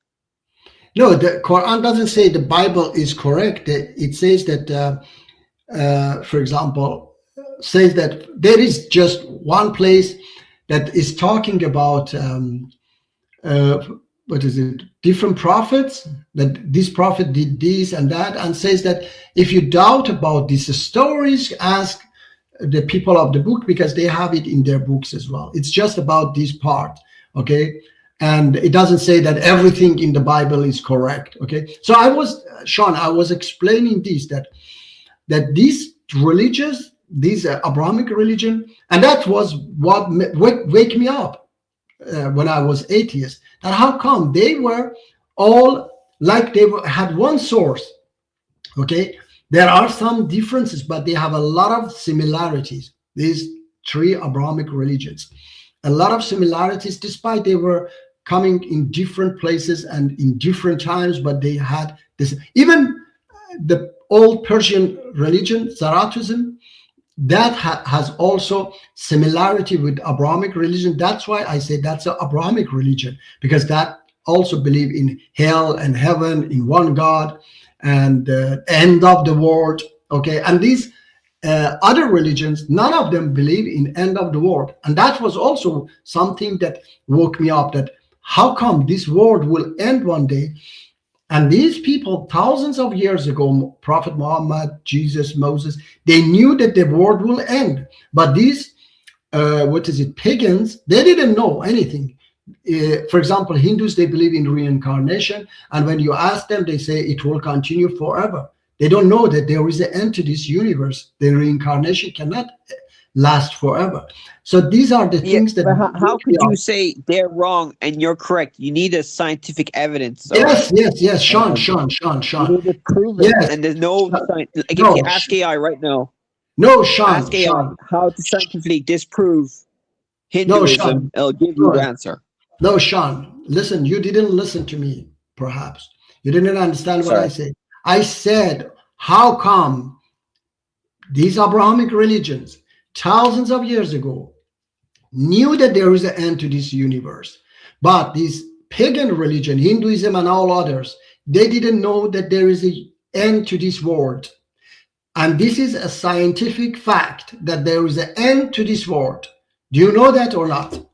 No, the Quran doesn't say the Bible is correct. It says that, for example, says that there is just one place that is talking about what is it? Different prophets, that this prophet did this and that, and says that if you doubt about these stories, ask the people of the book, because they have it in their books as well. It's just about this part, okay? And it doesn't say that everything in the Bible is correct, okay? So Sean, I was explaining this, that these religious, these Abrahamic religion, and that was what wake me up when I was atheist. And how come they were all like had one source, okay? There are some differences, but they have a lot of similarities. These three Abrahamic religions, a lot of similarities, despite they were coming in different places and in different times, but they had this. Even the old Persian religion, Zarathustrism, that has also similarity with Abrahamic religion. That's why I say that's an Abrahamic religion, because that also believe in hell and heaven, in one God, and end of the world, okay? And these other religions, none of them believe in end of the world. And that was also something that woke me up, that how come this world will end one day? And these people, thousands of years ago, Prophet Muhammad, Jesus, Moses, they knew that the world will end. But these, pagans, they didn't know anything. For example, Hindus, they believe in reincarnation. And when you ask them, they say it will continue forever. They don't know that there is an end to this universe. The reincarnation cannot last forever. So these are the things that... How could you say they're wrong and you're correct? You need a scientific evidence. Yes, Sean. You need to prove it. Yes. And there's no... ask AI right now. No, Sean. Ask AI how to scientifically disprove Hinduism. It'll give you the answer. No, Sean, listen, you didn't listen to me, perhaps. You didn't understand what I said. I said, how come these Abrahamic religions, thousands of years ago, knew that there is an end to this universe, but this pagan religion, Hinduism and all others, they didn't know that there is an end to this world. And this is a scientific fact, that there is an end to this world. Do you know that or not?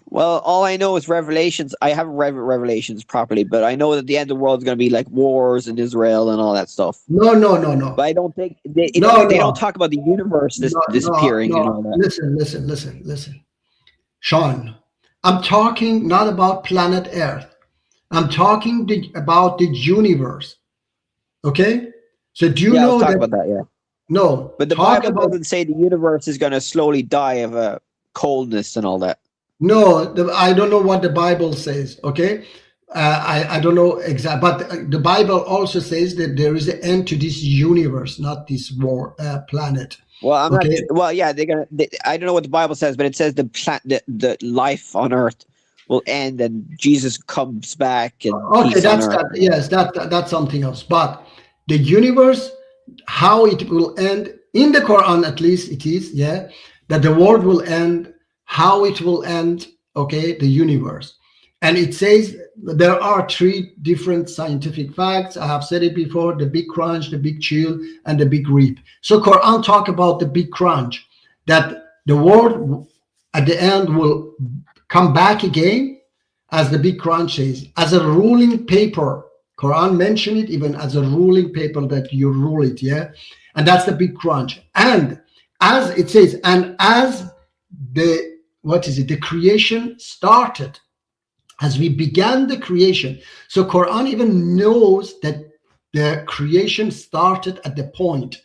Well, all I know is Revelations. I haven't read Revelations properly, but I know that the end of the world is going to be like wars in Israel and all that stuff. No. But I don't think they don't talk about the universe disappearing and all that. Listen. Sean, I'm talking not about planet Earth. I'm talking about the universe. Okay? So do you know talk about that, yeah. No. But the Bible doesn't say the universe is going to slowly die of coldness and all that. No, I don't know what the Bible says, okay? I don't know exactly, but the Bible also says that there is an end to this universe, not this planet. Well, I don't know what the Bible says, but it says the life on earth will end and Jesus comes back and peace on earth. Yes, that's something else. But the universe, how it will end, in the Quran at least it is, that the world will end, how it will end, okay, the universe. And it says there are three different scientific facts. I have said it before: the big crunch, the big chill, and the big rip. So Quran talk about the big crunch, that the world at the end will come back again, as the big crunch says, as a ruling paper. Quran mentioned it even as a ruling paper, that you rule it, and that's the big crunch. And as it says, and as the creation started, as we began the creation. So Quran even knows that the creation started at the point.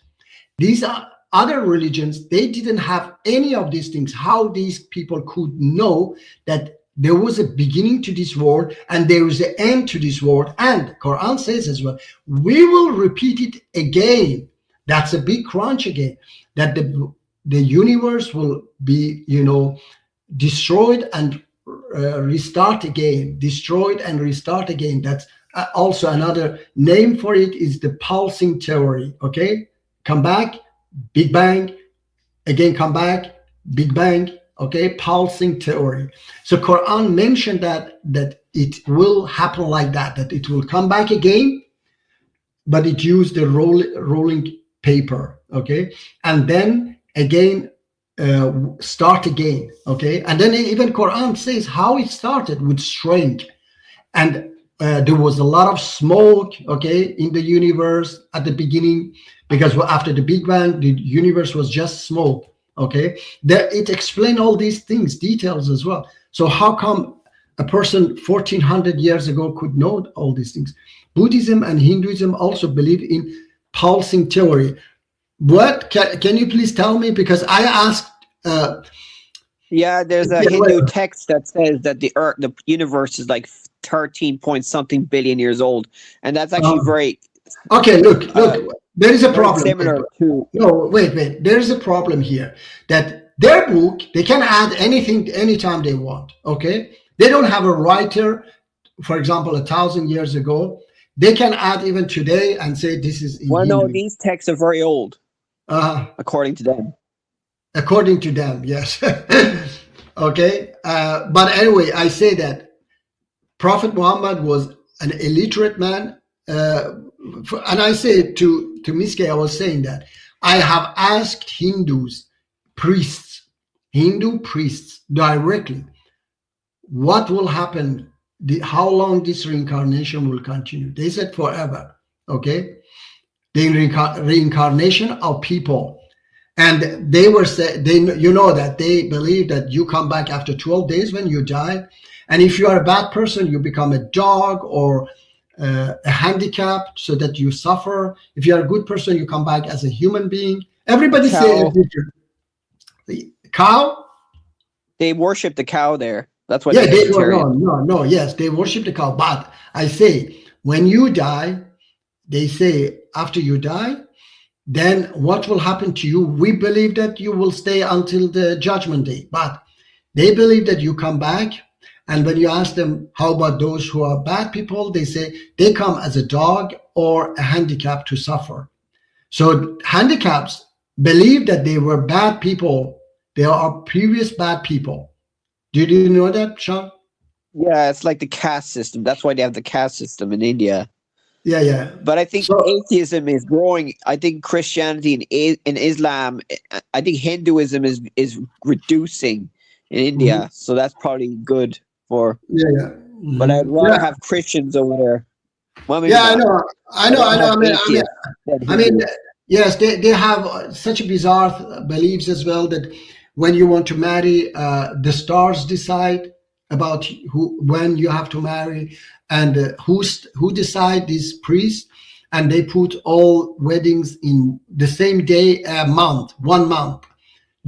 These are other religions, they didn't have any of these things. How these people could know that there was a beginning to this world and there is an end to this world? And Quran says as well, we will repeat it again. That's a big crunch again, that the universe will be, destroyed and restart again, destroyed and restart again. That's also another name for it, is the pulsing theory. Okay, come back, Big Bang, again come back, Big Bang. Okay, pulsing theory. So Quran mentioned that it will happen like that it will come back again, but it used the rolling paper. Okay, and then again start again. Okay, and then even Quran says how it started with strength, and there was a lot of smoke, okay, in the universe at the beginning, because after the Big Bang the universe was just smoke. Okay, it explained all these things, details as well. So how come a person 1400 years ago could know all these things? Buddhism and Hinduism also believe in pulsing theory. What can you please tell me? Because I asked. Yeah, there's a Hindu text that says that the universe is like 13 point something billion years old, and that's actually very. Okay, look. There is a problem. Similar to. No, wait. There is a problem here, that their book, they can add anything anytime they want. Okay, they don't have a writer, for example, 1,000 years ago. They can add even today and say this is. Well, no, these texts are very old, according to them. According to them, yes. Okay, but anyway, I say that Prophet Muhammad was an illiterate man. And I say to Miske, I was saying that I have asked Hindu priests directly, what will happen, how long this reincarnation will continue. They said forever. Okay, the reincarnation of people, and they were saying, that they believe that you come back after 12 days when you die, and if you are a bad person, you become a dog or a handicap, so that you suffer. If you are a good person, you come back as a human being. Everybody says the cow. They worship the cow there. That's what. Yeah, no. Yes, they worship the cow. But I say, when you die, they say after you die, then what will happen to you? We believe that you will stay until the judgment day, but they believe that you come back. And when you ask them, how about those who are bad people? They say they come as a dog or a handicap to suffer. So handicaps believe that they were bad people. They are previous bad people. Did you know that, Sean? Yeah, it's like the caste system. That's why they have the caste system in India. Yeah. But I think atheism is growing. I think Christianity and Islam, I think Hinduism is reducing in India. Mm-hmm. So that's probably good. Mm-hmm. But I'd rather have Christians over there. Well, I know. I mean, yes, they have such bizarre beliefs as well, that when you want to marry, the stars decide about when you have to marry, and who decide, these priests, and they put all weddings in the same day, a month, 1 month,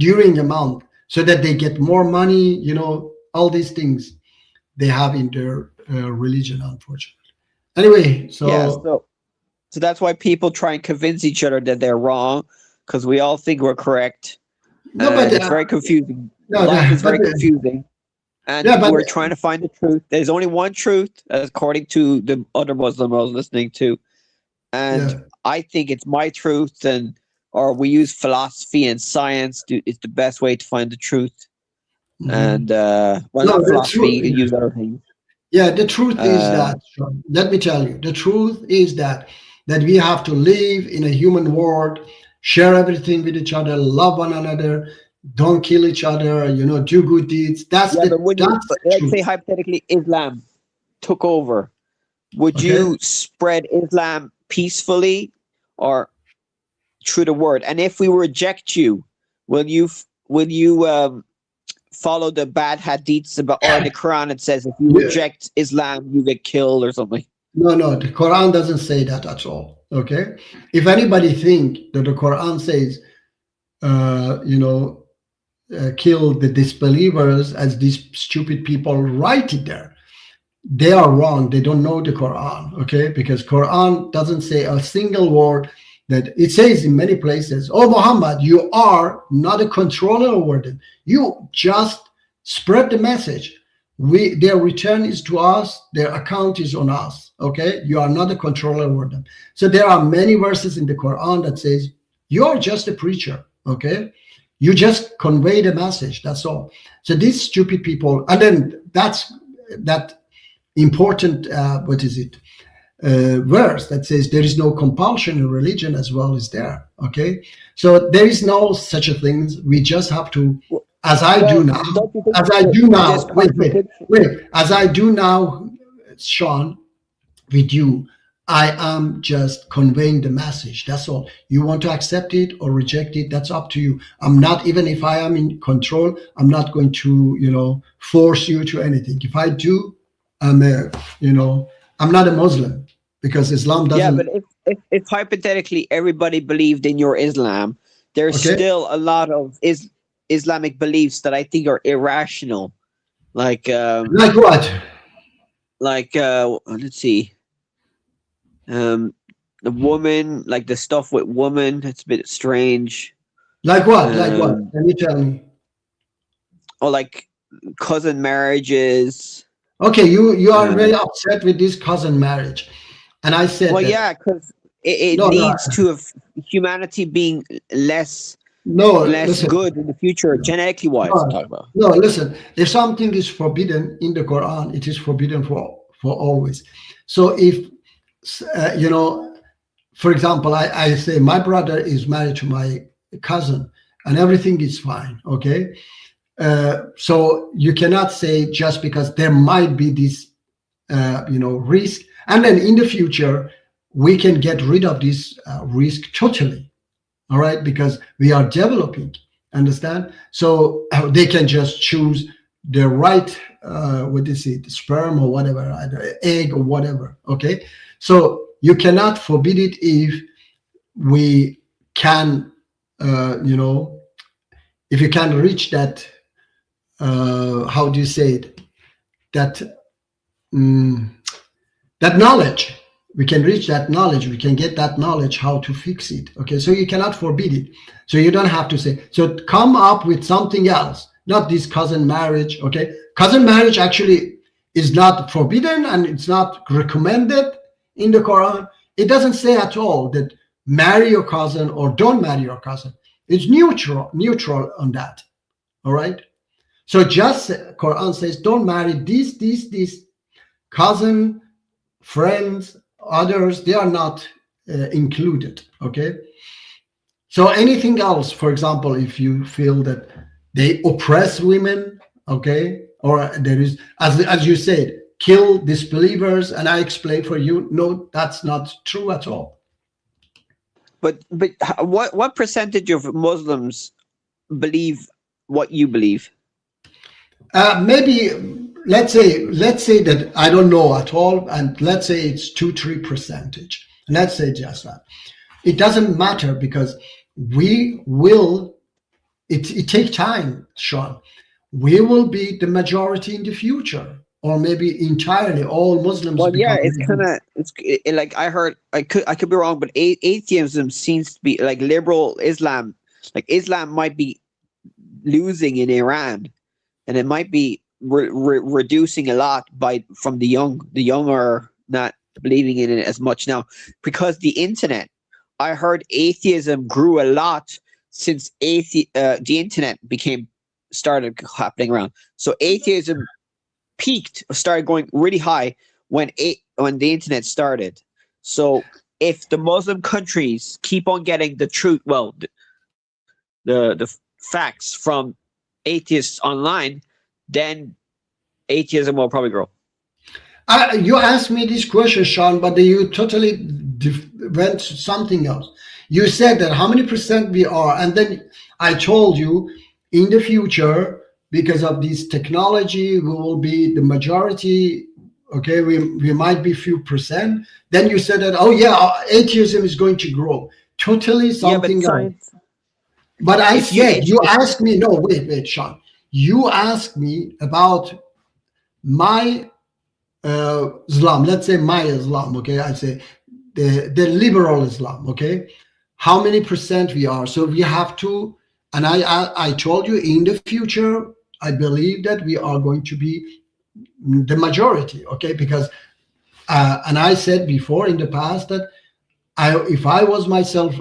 during a month, so that they get more money. All these things they have in their religion, unfortunately. Anyway, so that's why people try and convince each other that they're wrong, because we all think we're correct. No, but it's very confusing. Life is very confusing, and we're trying to find the truth. There's only one truth, according to the other Muslim I was listening to, and I think it's my truth, or we use philosophy and science. It's the best way to find the truth. And not philosophy, you can use other things. Yeah, the truth is that, let me tell you, the truth is that we have to live in a human world, share everything with each other, love one another, don't kill each other, do good deeds. Let's say hypothetically Islam took over. Would you spread Islam peacefully or through the word? And if we reject you, will you follow the bad hadiths about, or in the Quran it says if you reject Islam you get killed or something? No, the Quran doesn't say that at all. Okay, if anybody think that the Quran says, kill the disbelievers as these stupid people write it there, they are wrong. They don't know the Quran. Okay, because Quran doesn't say a single word. That it says in many places, oh Muhammad, you are not a controller over them. You just spread the message. Their return is to us, their account is on us. Okay, you are not a controller over them. So there are many verses in the Quran that says you are just a preacher. Okay, you just convey the message, that's all. So these stupid people, and then that's that important verse that says there is no compulsion in religion as well as there. Okay, so there is no such a thing. We just have to, as I do now, Sean, with you, I am just conveying the message. That's all. You want to accept it or reject it, that's up to you. I'm not, even if I am in control, I'm not going to, force you to anything. If I do, I'm not a Muslim, because Islam doesn't. Yeah, but if hypothetically everybody believed in your Islam, there's still a lot of Islamic beliefs that I think are irrational. Like what? Like let's see. The woman, like the stuff with woman, it's a bit strange. Like what? Like what? Can you tell me? Or like cousin marriages. Okay, you are very upset with this cousin marriage, and I said, well, yeah, because it leads to humanity being less good in the future, genetically wise. No, listen. If something is forbidden in the Quran, it is forbidden for always. So if for example, I say my brother is married to my cousin, and everything is fine. Okay. So you cannot say just because there might be this, risk, and then in the future we can get rid of this risk totally. All right, because we are developing. Understand? So they can just choose the right, sperm or whatever, either egg or whatever. Okay, so you cannot forbid it if we can, if you can reach that. How do you say it? That knowledge. We can reach that knowledge. We can get that knowledge how to fix it. Okay, so you cannot forbid it. So you don't have to say. So come up with something else, not this cousin marriage. Okay, cousin marriage actually is not forbidden and it's not recommended in the Quran. It doesn't say at all that marry your cousin or don't marry your cousin. It's neutral on that. All right. So just Quran says don't marry these cousin, friends, others. They are not included. Okay. So anything else, for example, if you feel that they oppress women, okay, or there is, as you said, kill disbelievers, and I explained for you, no, that's not true at all. But what percentage of Muslims believe what you believe? Maybe let's say that I don't know at all, and let's say it's 2-3%. Let's say just that. It doesn't matter because we will. It takes time, Sean. We will be the majority in the future, or maybe entirely all Muslims. Well, yeah, it's like I heard. I could be wrong, but atheism seems to be like liberal Islam. Like Islam might be losing in Iran, and it might be reducing a lot from the young. The young are not believing in it as much now because the internet. I heard atheism grew a lot since the internet started happening around. So atheism started going really high when the internet started. So if the Muslim countries keep on getting the truth, well, the facts from atheists online, then atheism will probably grow. You asked me this question, Sean, but you totally went to something else. You said that how many percent we are, and then I told you in the future, because of this technology, we will be the majority. Okay, we might be few percent. Then you said that, oh yeah, atheism is going to grow. Totally something else. But I said, you asked me, no, wait, Sean. You asked me about my Islam. Let's say my Islam, okay? I say the liberal Islam, okay? How many percent we are? So we have to, and I told you in the future, I believe that we are going to be the majority, okay? Because, and I said before in the past that if I was myself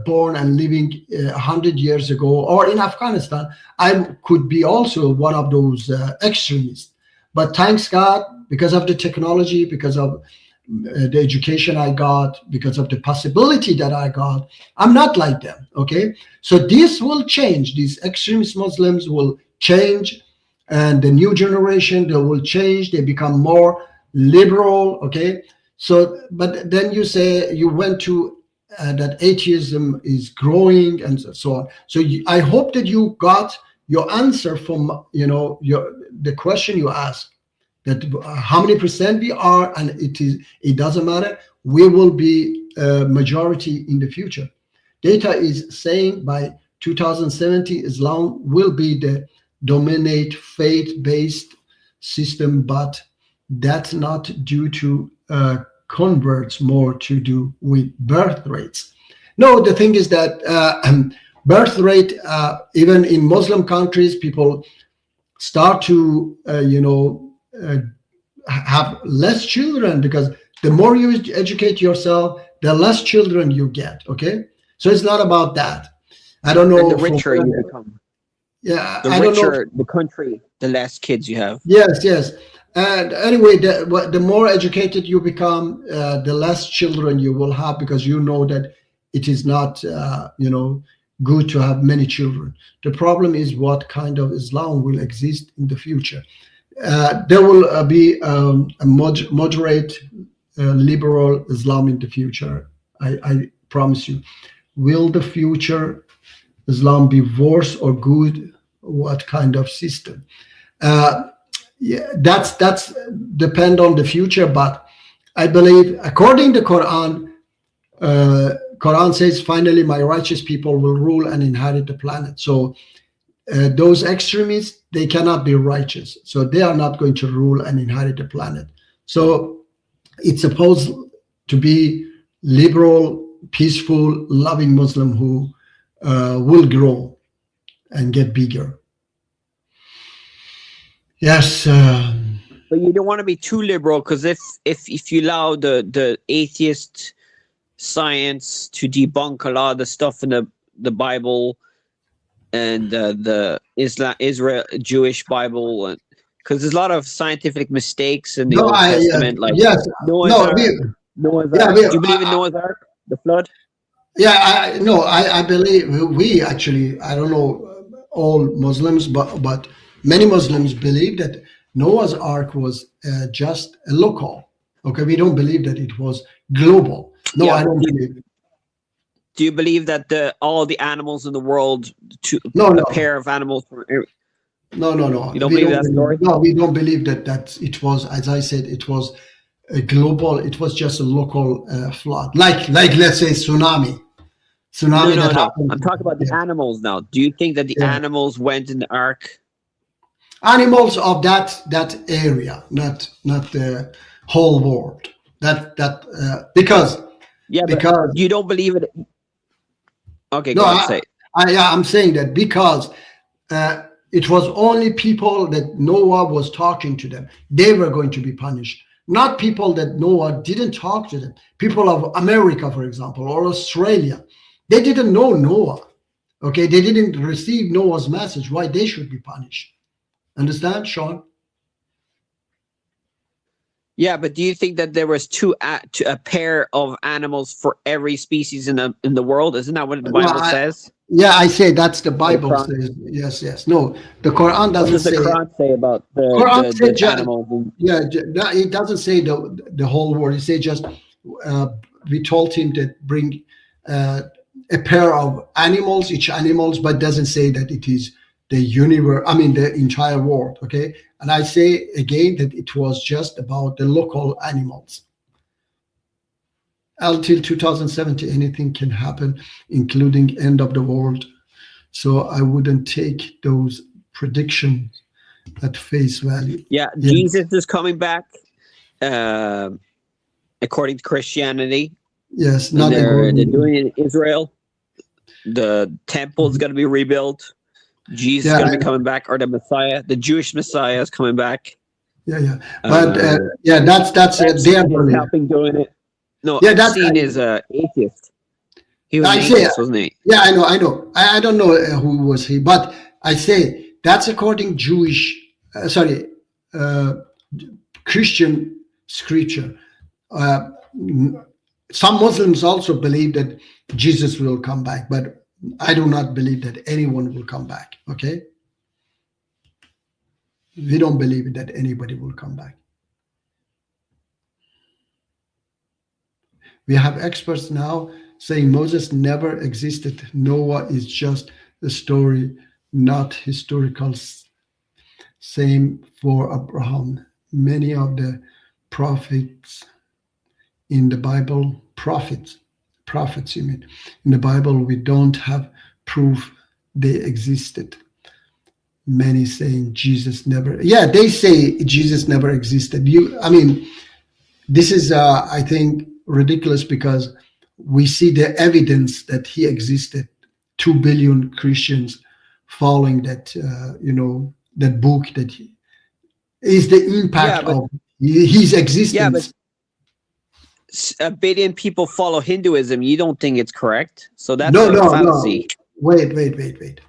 born and living 100 years ago or in Afghanistan, I could be also one of those extremists. But thanks God, because of the technology, because of the education I got, because of the possibility that I got, I'm not like them, okay? So this will change. These extremist Muslims will change, and the new generation, they will change. They become more liberal, okay? So, but then you say you went to that atheism is growing and so on. So I hope that you got your answer from, the question you asked, that how many percent we are, and it doesn't matter. We will be a majority in the future. Data is saying by 2070, Islam will be the dominate faith-based system, but that's not due to converts, more to do with birth rates. No, the thing is that birth rate, even in Muslim countries, people start to, have less children, because the more you educate yourself, the less children you get, okay? So it's not about that. I don't know. And the richer you become. Yeah, the richer the country, the less kids you have. Yes. And anyway, the more educated you become, the less children you will have, because you know that it is not, good to have many children. The problem is what kind of Islam will exist in the future. There will be a moderate, liberal Islam in the future. I promise you. Will the future Islam be worse or good? What kind of system? Yeah, that's depend on the future, but I believe according to Quran, Quran says, finally my righteous people will rule and inherit the planet. So those extremists, they cannot be righteous, so they are not going to rule and inherit the planet. So it's supposed to be liberal, peaceful, loving Muslim who will grow and get bigger. Yes. But you don't want to be too liberal, because if you allow the atheist science to debunk a lot of the stuff in the Bible and the Israel Jewish Bible, because there's a lot of scientific mistakes in the Old Testament, like Noah's Ark. Do you believe in Noah's Ark, the flood? Yeah, I believe we actually, I don't know all Muslims, but many Muslims believe that Noah's Ark was just a local. Okay, we don't believe that it was global. No, I don't believe. Do you believe that all the animals in the world, a pair of animals? No. You don't believe that story? No, we don't believe that it was, as I said, it was a global. It was just a local flood, like let's say tsunami. No. I'm talking about the animals now. Do you think that the animals went in the ark? Animals of that area, not the whole world. Because you don't believe it. Okay, no, go on, say. I'm saying that because it was only people that Noah was talking to them. They were going to be punished, not people that Noah didn't talk to them. People of America, for example, or Australia, they didn't know Noah. Okay, they didn't receive Noah's message. Why they should be punished? Understand, Sean? Yeah, but do you think that there was a pair of animals for every species in the world? Isn't that what the Bible says? Yeah, I say that's the Bible says. Yes. No, the Quran doesn't say. What does the Quran say about the animals? Yeah, it doesn't say the whole world. It says just we told him that bring a pair of animals, each animals, but doesn't say that it is the universe, I mean the entire world, okay? And I say again that it was just about the local animals. Until 2070, anything can happen, including end of the world. So I wouldn't take those predictions at face value. Yeah, Jesus is coming back, according to Christianity. Yes, not they're doing it in Israel. The temple is going to be rebuilt. Jesus is going to be coming back, or the Messiah, the Jewish Messiah, is coming back. Yeah. But that's their belief. Helping doing it. No, yeah, Epstein is an atheist. He was an atheist, wasn't he? Yeah, I know. I don't know who was he, but I say that's according Christian scripture. Some Muslims also believe that Jesus will come back, but I do not believe that anyone will come back. Okay, we don't believe that anybody will come back. We have experts now saying Moses never existed. Noah is just a story, not historical. Same for Abraham. Many of the prophets in the Bible, prophets you mean, in the Bible, we don't have proof they existed. Many saying Jesus never, they say Jesus never existed. This is, I think, ridiculous, because we see the evidence that he existed. 2 billion Christians following that, that book that is the impact of his existence. Yeah, but 1 billion people follow Hinduism. You don't think it's correct? So that's no. Wait.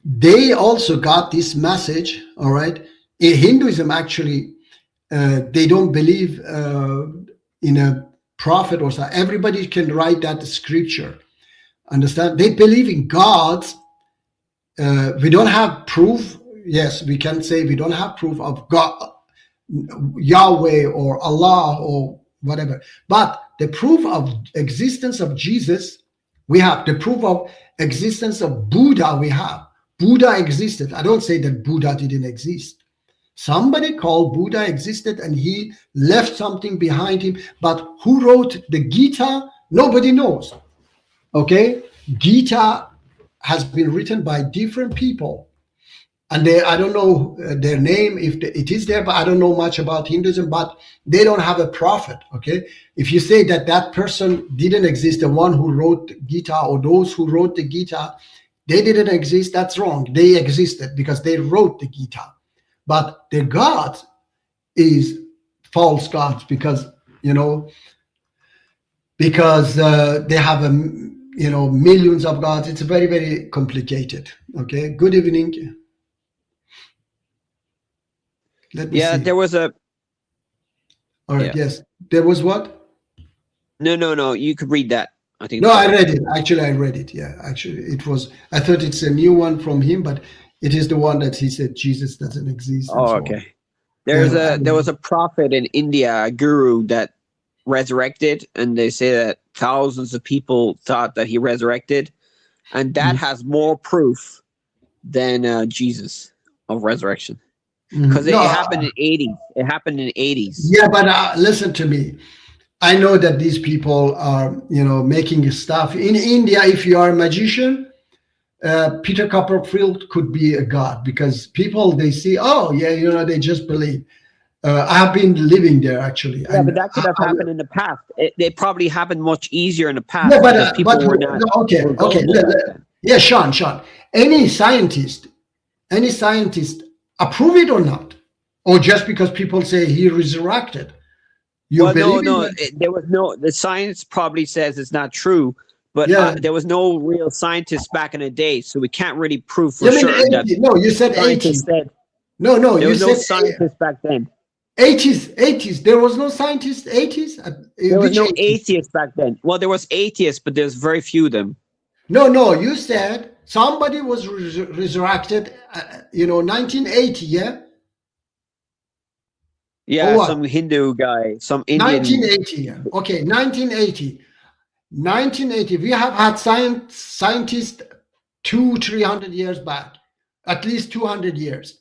They also got this message, all right? In Hinduism, actually, they don't believe in a prophet or something. Everybody can write that scripture. Understand? They believe in gods. We don't have proof. Yes, we can say we don't have proof of God, Yahweh or Allah or whatever. But the proof of existence of Jesus, we have. The proof of existence of Buddha, we have. Buddha existed. I don't say that Buddha didn't exist. Somebody called Buddha existed and he left something behind him. But who wrote the Gita? Nobody knows. Okay? Gita has been written by different people. And I don't know their name, if it is there, but I don't know much about Hinduism, but they don't have a prophet, okay? If you say that that person didn't exist, the one who wrote the Gita or those who wrote the Gita, they didn't exist, that's wrong. They existed because they wrote the Gita. But the God is false gods because they have millions of gods. It's very, very complicated, okay? Good evening. There was a. All right. Yeah. Yes, there was what? No. You could read that. I think. No, I read it. Actually, I read it. Yeah, actually, it was. I thought it's a new one from him, but it is the one that he said Jesus doesn't exist. Oh, okay. There was a prophet in India, a guru that resurrected, and they say that thousands of people thought that he resurrected, and that has more proof than Jesus of resurrection. Because it happened in 80s. It happened in 80s. Yeah, but listen to me. I know that these people are, making stuff. In India, if you are a magician, Peter Copperfield could be a god because people, they see, they just believe. I have been living there, actually. Yeah, but that could have happened in the past. It probably happened much easier in the past because people were not. Okay. Yeah, Sean. Any scientist approve it or not, or just because people say he resurrected? There was no. The science probably says it's not true, but there was no real scientists back in the day, so we can't really prove for sure. You said 80s. No, there was no scientists back then. 80s. There was no scientists. 80s. There was no atheists back then. Well, there was atheists, but there's very few of them. No. You said somebody was resurrected. 1980. Yeah. Yeah, some Hindu guy, some Indian. 1980. Okay, 1980. 1980. We have had scientists 200-300 years back, at least 200 years.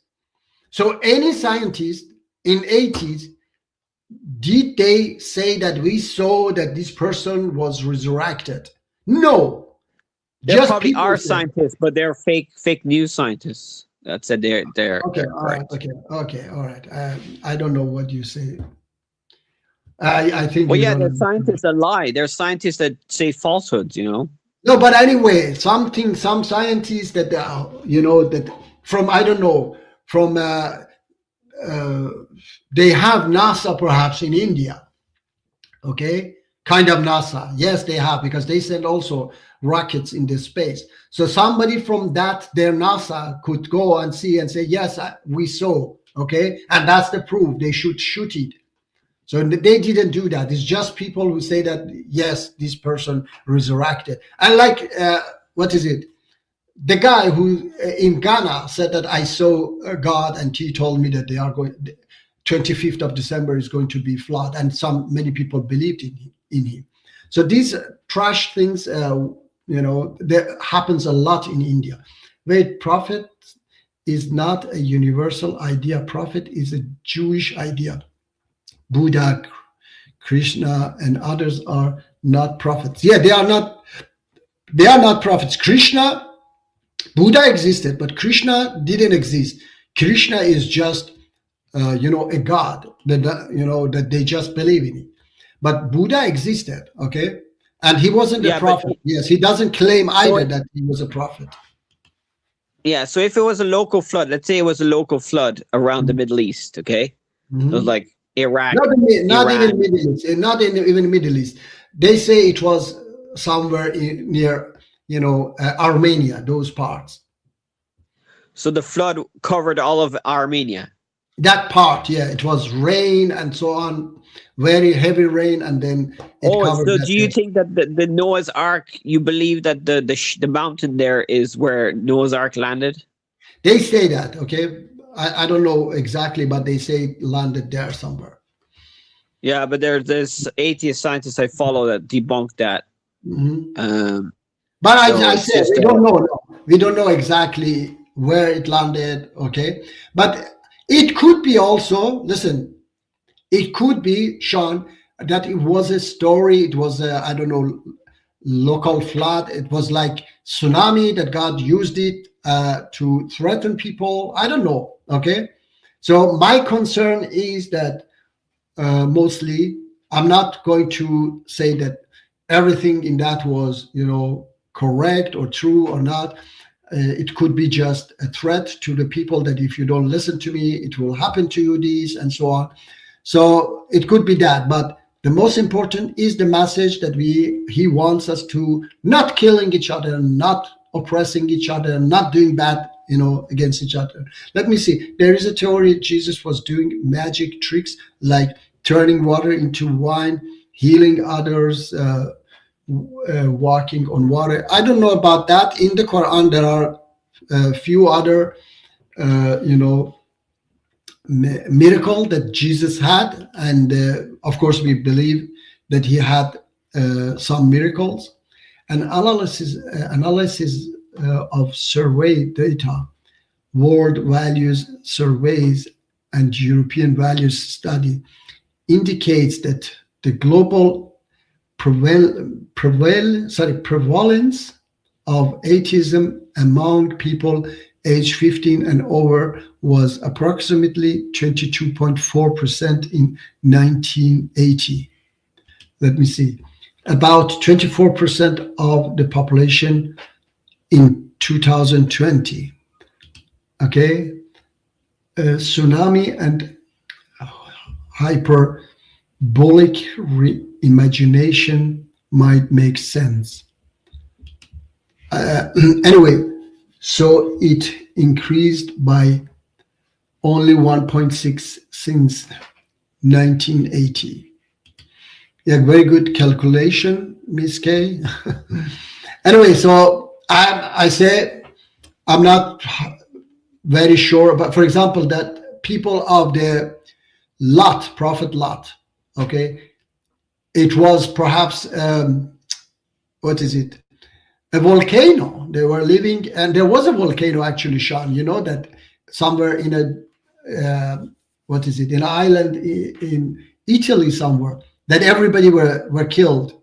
So any scientist in 80s, did they say that we saw that this person was resurrected? No. There probably are scientists, but they're fake news scientists. That's it. They're okay. All right. Okay. All right. I don't know what you say. I think. Well, yeah, there's scientists that lie. There's scientists that say falsehoods. No, but anyway, some scientists that that from I don't know from they have NASA perhaps in India. Okay, kind of NASA. Yes, they have, because they send also rockets in this space. So somebody from their NASA could go and see and say, yes, we saw. Okay, and that's the proof. They should shoot it. So they didn't do that. It's just people who say that, yes, this person resurrected. And like, what is it? The guy who in Ghana said that I saw God and he told me that they are going, 25th of December is going to be flood. And many people believed in him. So these trash things, there happens a lot in India. Wait, prophet is not a universal idea. Prophet is a Jewish idea. Buddha, Krishna, and others are not prophets. Yeah, they are not prophets. Buddha existed, but Krishna didn't exist. Krishna is just, a god that they just believe in it. But Buddha existed, okay? And he wasn't a prophet. Yes, he doesn't claim either that he was a prophet. Yeah, so if it was a local flood, let's say it was a local flood around the Middle East, okay? It was like Iraq. Not even Middle East. Not even Middle East. They say it was somewhere near, Armenia, those parts. So the flood covered all of Armenia. That part, yeah, it was rain and so on, very heavy rain, and then it covered. So do you think that the Noah's Ark? You believe that the mountain there is where Noah's Ark landed? They say that, okay. I don't know exactly, but they say it landed there somewhere. Yeah, but there's atheist scientists I follow that debunk that. But I said we don't know. No. We don't know exactly where it landed, okay. But it could be also, listen, it could be, Sean, that it was a story. It was I don't know, local flood. It was like tsunami that God used it to threaten people. I don't know. Okay, so my concern is that mostly I'm not going to say that everything in that was correct or true or not. It could be just a threat to the people that if you don't listen to me, it will happen to you, this and so on. So it could be that, but the most important is the message that he wants us to not killing each other, not oppressing each other, not doing bad against each other. Let me see. There is a theory Jesus was doing magic tricks like turning water into wine, healing others, walking on water. I don't know about that. In the Quran, there are a few other, miracle that Jesus had. And of course, we believe that he had some miracles. And analysis of survey data, world values surveys, and European values study indicates that the global prevalence of atheism among people age 15 and over was approximately 22.4% in 1980. Let me see. About 24% of the population in 2020. Okay, tsunami and hyperbolic imagination might make sense. Anyway, so it increased by only 1.6 since 1980. Yeah, very good calculation, Miss K. Anyway, so I say I'm not very sure, but for example, that people of the Lot, Prophet Lot. Okay, it was perhaps what is it? A volcano. They were living, and there was a volcano actually, Sean. You know that somewhere in a what is it? An island in Italy somewhere, that everybody were killed.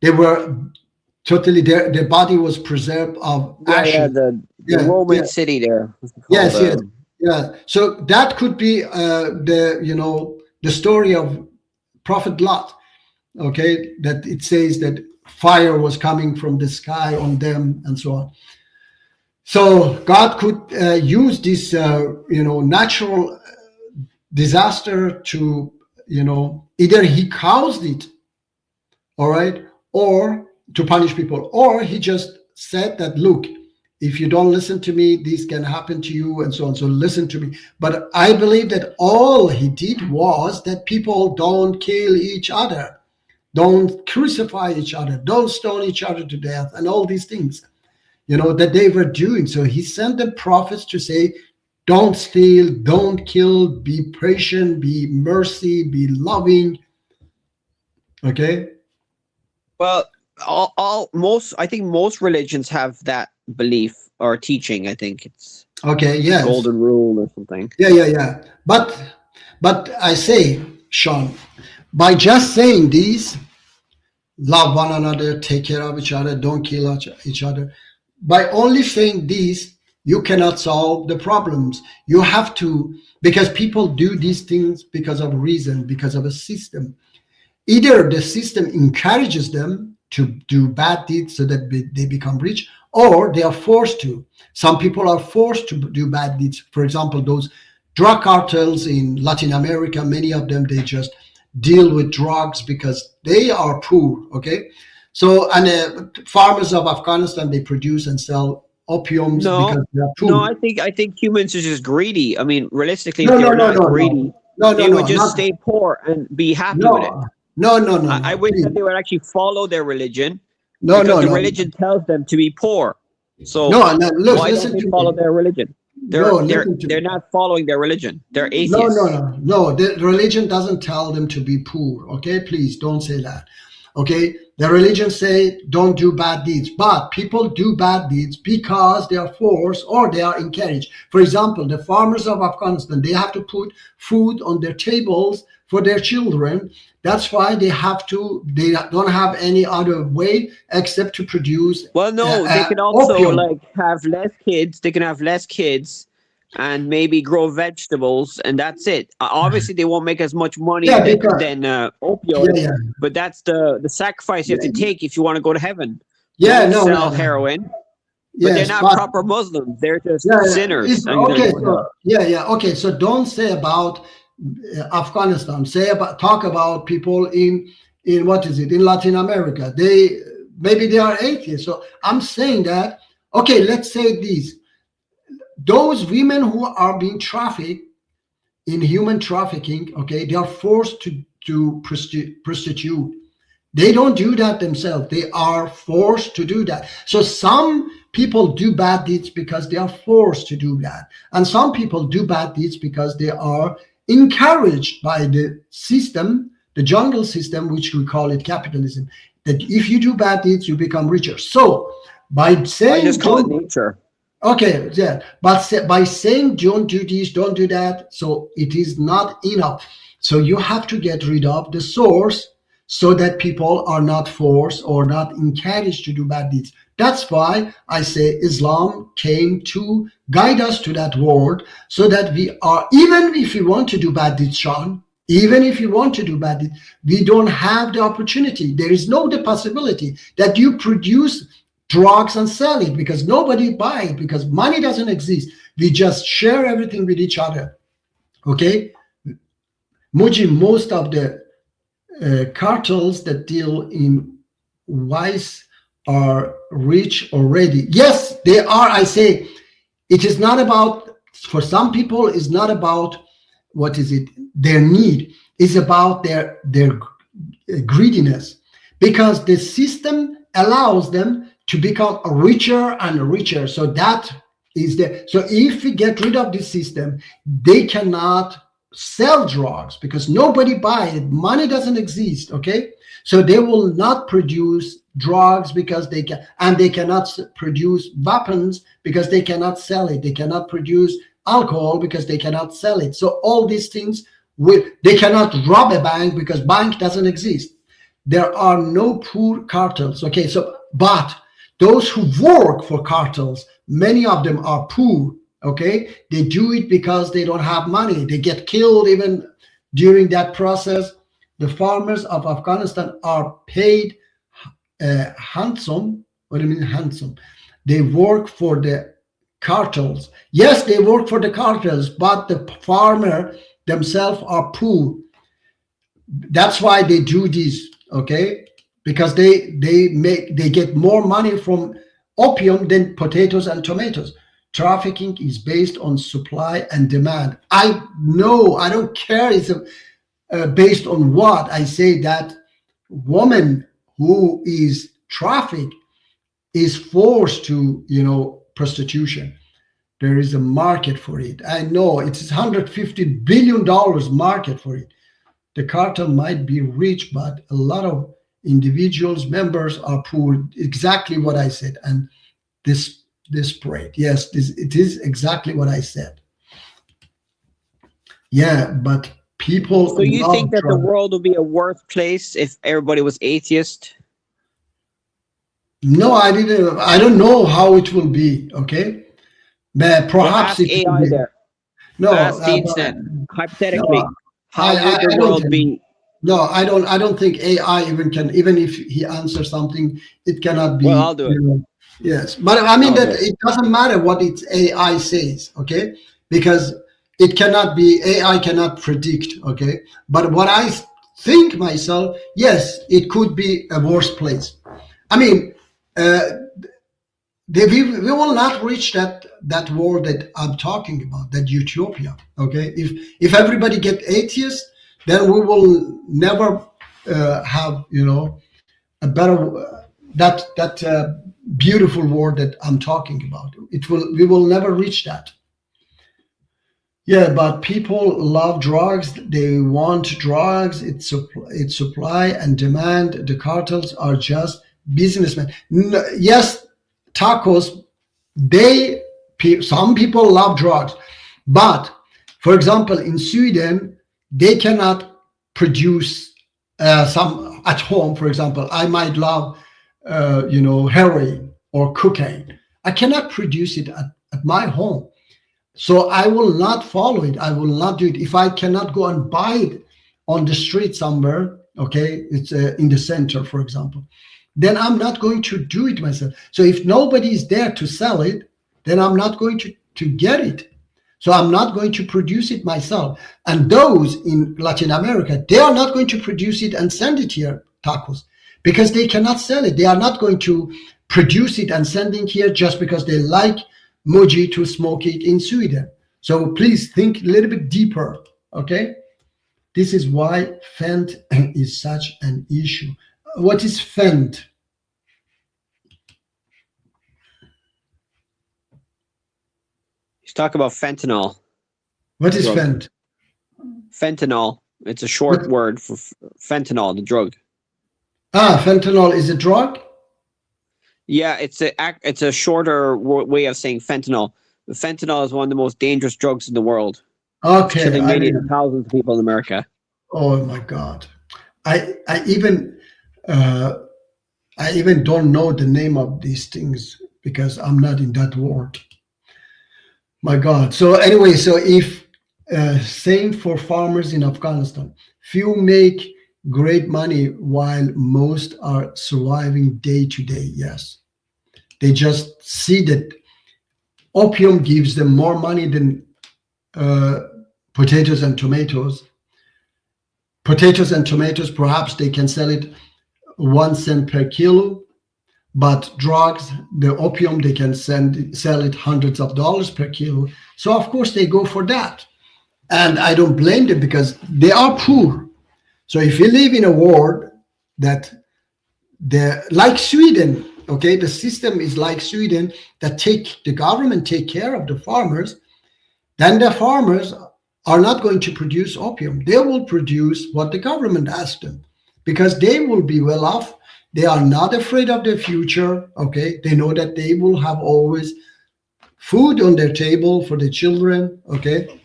They were totally, their body was preserved of ashes. The Roman city there. Yes. Yeah. So that could be the story of Prophet Lot. Okay, that it says that fire was coming from the sky on them and so on. So God could use this natural disaster to either he caused it, all right, or to punish people, or he just said that, look, if you don't listen to me, this can happen to you and so on, so listen to me. But I believe that all he did was that people don't kill each other, don't crucify each other, don't stone each other to death, and all these things that they were doing. So he sent the prophets to say, don't steal, don't kill, be patient, be mercy, be loving. Okay. Well, I think most religions have that belief or teaching. I think it's yes. golden rule or something. Yeah. But I say, Sean, by just saying these, love one another, take care of each other, don't kill each other, by only saying these, you cannot solve the problems. You have to, because people do these things because of reason, because of a system. Either the system encourages them to do bad deeds so that they become rich, or they are forced to. Some people are forced to do bad deeds. For example, those drug cartels in Latin America, many of them, they just deal with drugs because they are poor. Okay. So, and farmers of Afghanistan, they produce and sell opiums because they are poor. No, I think humans are just greedy. I mean, realistically, if they're not greedy, they would just stay poor and be happy with it. No. I wish that they would actually follow their religion. The religion tells them to be poor. So why don't they follow their religion? They're not following their religion. They're atheists. No. The religion doesn't tell them to be poor. Okay, please don't say that. Okay, the religion say don't do bad deeds, but people do bad deeds because they are forced or they are encouraged. For example, the farmers of Afghanistan, they have to put food on their tables for their children. That's why they don't have any other way except to produce. Well, no, they can also opium. Have less kids. They can have less kids and maybe grow vegetables, and that's it. Obviously, they won't make as much money than opioids, but that's the sacrifice you have to take if you want to go to heaven. Sell heroin. But they're not proper Muslims. They're just sinners. Okay, so don't say about Afghanistan. Talk about people in what is it, in Latin America. Maybe they are atheists. So I'm saying that, okay, let's say these. Those women who are being trafficked in human trafficking, okay, they are forced to prostitute. They don't do that themselves. They are forced to do that. So some people do bad deeds because they are forced to do that. And some people do bad deeds because they are encouraged by the system, the jungle system, which we call it capitalism, that if you do bad deeds, you become richer. So by saying... I just call it nature. Okay, yeah, but by saying don't do this, don't do that, so it is not enough. So you have to get rid of the source so that people are not forced or not encouraged to do bad deeds. That's why I say Islam came to guide us to that word, so that we are, even if we want to do bad deeds, Sean, even if you want to do bad deeds, we don't have the opportunity. There is the possibility that you produce drugs and sell it, because nobody buys it, because money doesn't exist. We just share everything with each other. Okay, Mujib, most of the cartels that deal in vice are rich already. Yes, they are. I say it is not about, for some people, it's not about what is it, their need. It's about their greediness, because the system allows them to become richer and richer. So that is so if we get rid of this system, they cannot sell drugs because nobody buy it. Money doesn't exist. Okay, so they will not produce drugs because they can, and they cannot produce weapons because they cannot sell it. They cannot produce alcohol because they cannot sell it. So all these things they cannot rob a bank because bank doesn't exist. There are no poor cartels. Okay, so but those who work for cartels, many of them are poor. Okay, they do it because they don't have money. They get killed even during that process. The farmers of Afghanistan are paid handsome. What do you mean handsome? They work for the cartels. Yes, they work for the cartels, but the farmer themselves are poor. That's why they do this. Okay, because they get more money from opium than potatoes and tomatoes. Trafficking is based on supply and demand. I know, I don't care it's based on what. I say that woman who is trafficked is forced to, prostitution. There is a market for it. I know it's $150 billion market for it. The cartel might be rich, but a lot of individuals, members are poor. Exactly what I said. And desperate. Yes, it is exactly what I said. Yeah, but people. So you think that the world would be a worse place if everybody was atheist? No, I didn't. I don't know how it will be. Okay, but perhaps it AI be. There. No, ask the internet. Hypothetically, how would the world be? No, I don't think AI even can. Even if he answers something, it cannot be. Well, I'll do it. Yes, but I mean that it doesn't matter what its AI says, okay? Because it cannot be, AI cannot predict, okay? But what I think myself, yes, it could be a worse place. I mean, we will not reach that world that I'm talking about, that utopia, okay? If everybody get atheist, then we will never have, a better, that beautiful world that I'm talking about. We will never reach that. Yeah, but people love drugs. They want drugs. It's supply and demand. The cartels are just businessmen. Yes, tacos. Some people love drugs, but for example, in Sweden, they cannot produce some at home. For example, I might love heroin or cocaine. I cannot produce it at my home. So I will not follow it. I will not do it. If I cannot go and buy it on the street somewhere, okay, it's in the center, for example, then I'm not going to do it myself. So if nobody is there to sell it, then I'm not going to get it. So I'm not going to produce it myself. And those in Latin America, they are not going to produce it and send it here, tacos, because they cannot sell it. They are not going to produce it and send it here just because they like Moji to smoke it in Sweden. So please think a little bit deeper, okay? This is why fent is such an issue. What is fent? He's talking about fentanyl. What is fent? Fentanyl. It's a short word for fentanyl, the drug. Fentanyl is a drug? Yeah, it's a shorter way of saying fentanyl. Fentanyl is one of the most dangerous drugs in the world. Okay. Killing millions and thousands of people in America. Oh my God. I even don't know the name of these things because I'm not in that world. My God. So anyway, so if same for farmers in Afghanistan, few make great money while most are surviving day to day. Yes, they just see that opium gives them more money than potatoes and tomatoes. Potatoes and tomatoes, perhaps they can sell it 1 cent per kilo, but drugs, the opium, they can sell it hundreds of dollars per kilo. So of course they go for that. And I don't blame them because they are poor. So if you live in a world that like Sweden, okay, the system is like Sweden, that the government take care of the farmers, then the farmers are not going to produce opium. They will produce what the government asked them, because they will be well off. They are not afraid of the future. Okay, they know that they will have always food on their table for the children. Okay,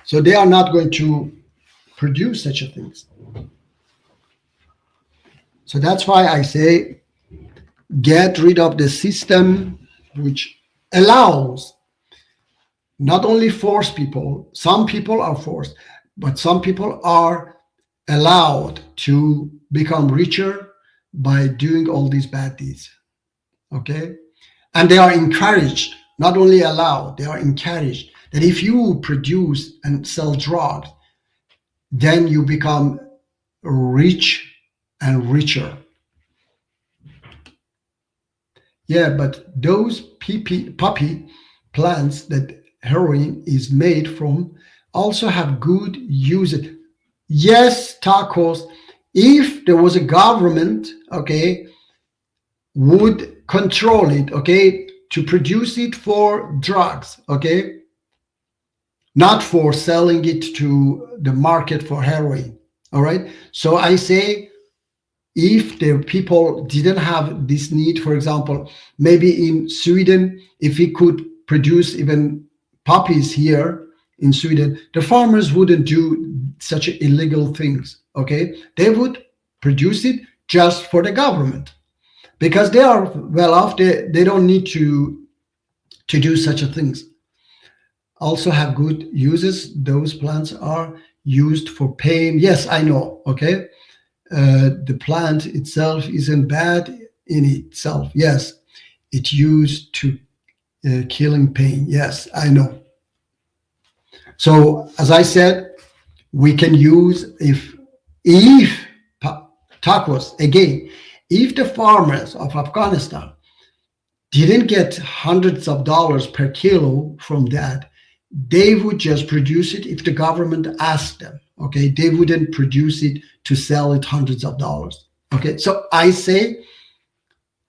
so they are not going to produce such a things. So that's why I say, get rid of the system which allows, not only force people, some people are forced, but some people are allowed to become richer by doing all these bad deeds. Okay? And they are encouraged, not only allowed, they are encouraged that if you produce and sell drugs, then you become rich and richer. Yeah, but those poppy plants that heroin is made from also have good usage. Yes, tacos, if there was a government, okay, would control it, okay, to produce it for drugs, okay, not for selling it to the market for heroin. All right. So I say, if the people didn't have this need, for example, maybe in Sweden, if we could produce even poppies here in Sweden, the farmers wouldn't do such illegal things. Okay. They would produce it just for the government, because they are well off. They don't need to do such a things. Also have good uses. Those plants are used for pain. Yes, I know. Okay. The plant itself isn't bad in itself. Yes, it's used to killing pain. Yes, I know. So as I said, we can use if tacos again, if the farmers of Afghanistan didn't get hundreds of dollars per kilo from that, they would just produce it if the government asked them. Okay, they wouldn't produce it to sell it hundreds of dollars. Okay, so I say,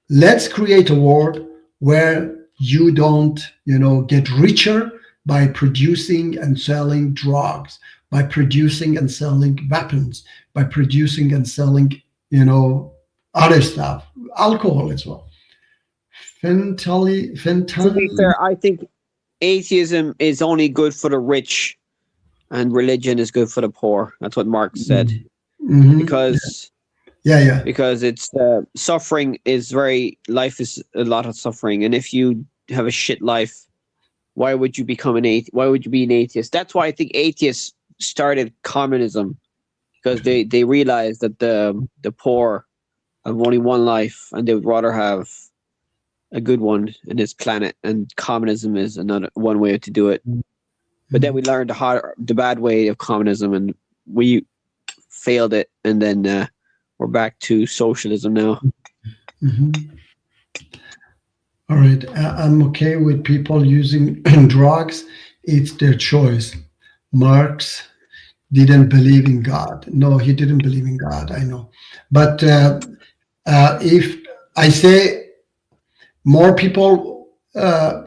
let's create a world where you don't, get richer by producing and selling drugs, by producing and selling weapons, by producing and selling, other stuff, alcohol as well. Fentanyl. To be fair, I think atheism is only good for the rich, and religion is good for the poor. That's what Marx said. Mm-hmm. Because because it's suffering is life is a lot of suffering, and if you have a shit life, why would you become why would you be an atheist? That's why I think atheists started communism, because they realized that the poor have only one life, and they would rather have a good one in this planet, and communism is another one way to do it. But then we learned the bad way of communism, and we failed it, and then we're back to socialism now. Mm-hmm. All right, I'm okay with people using drugs. It's their choice. Marx didn't believe in God. No, he didn't believe in God, I know. But if I say more people, I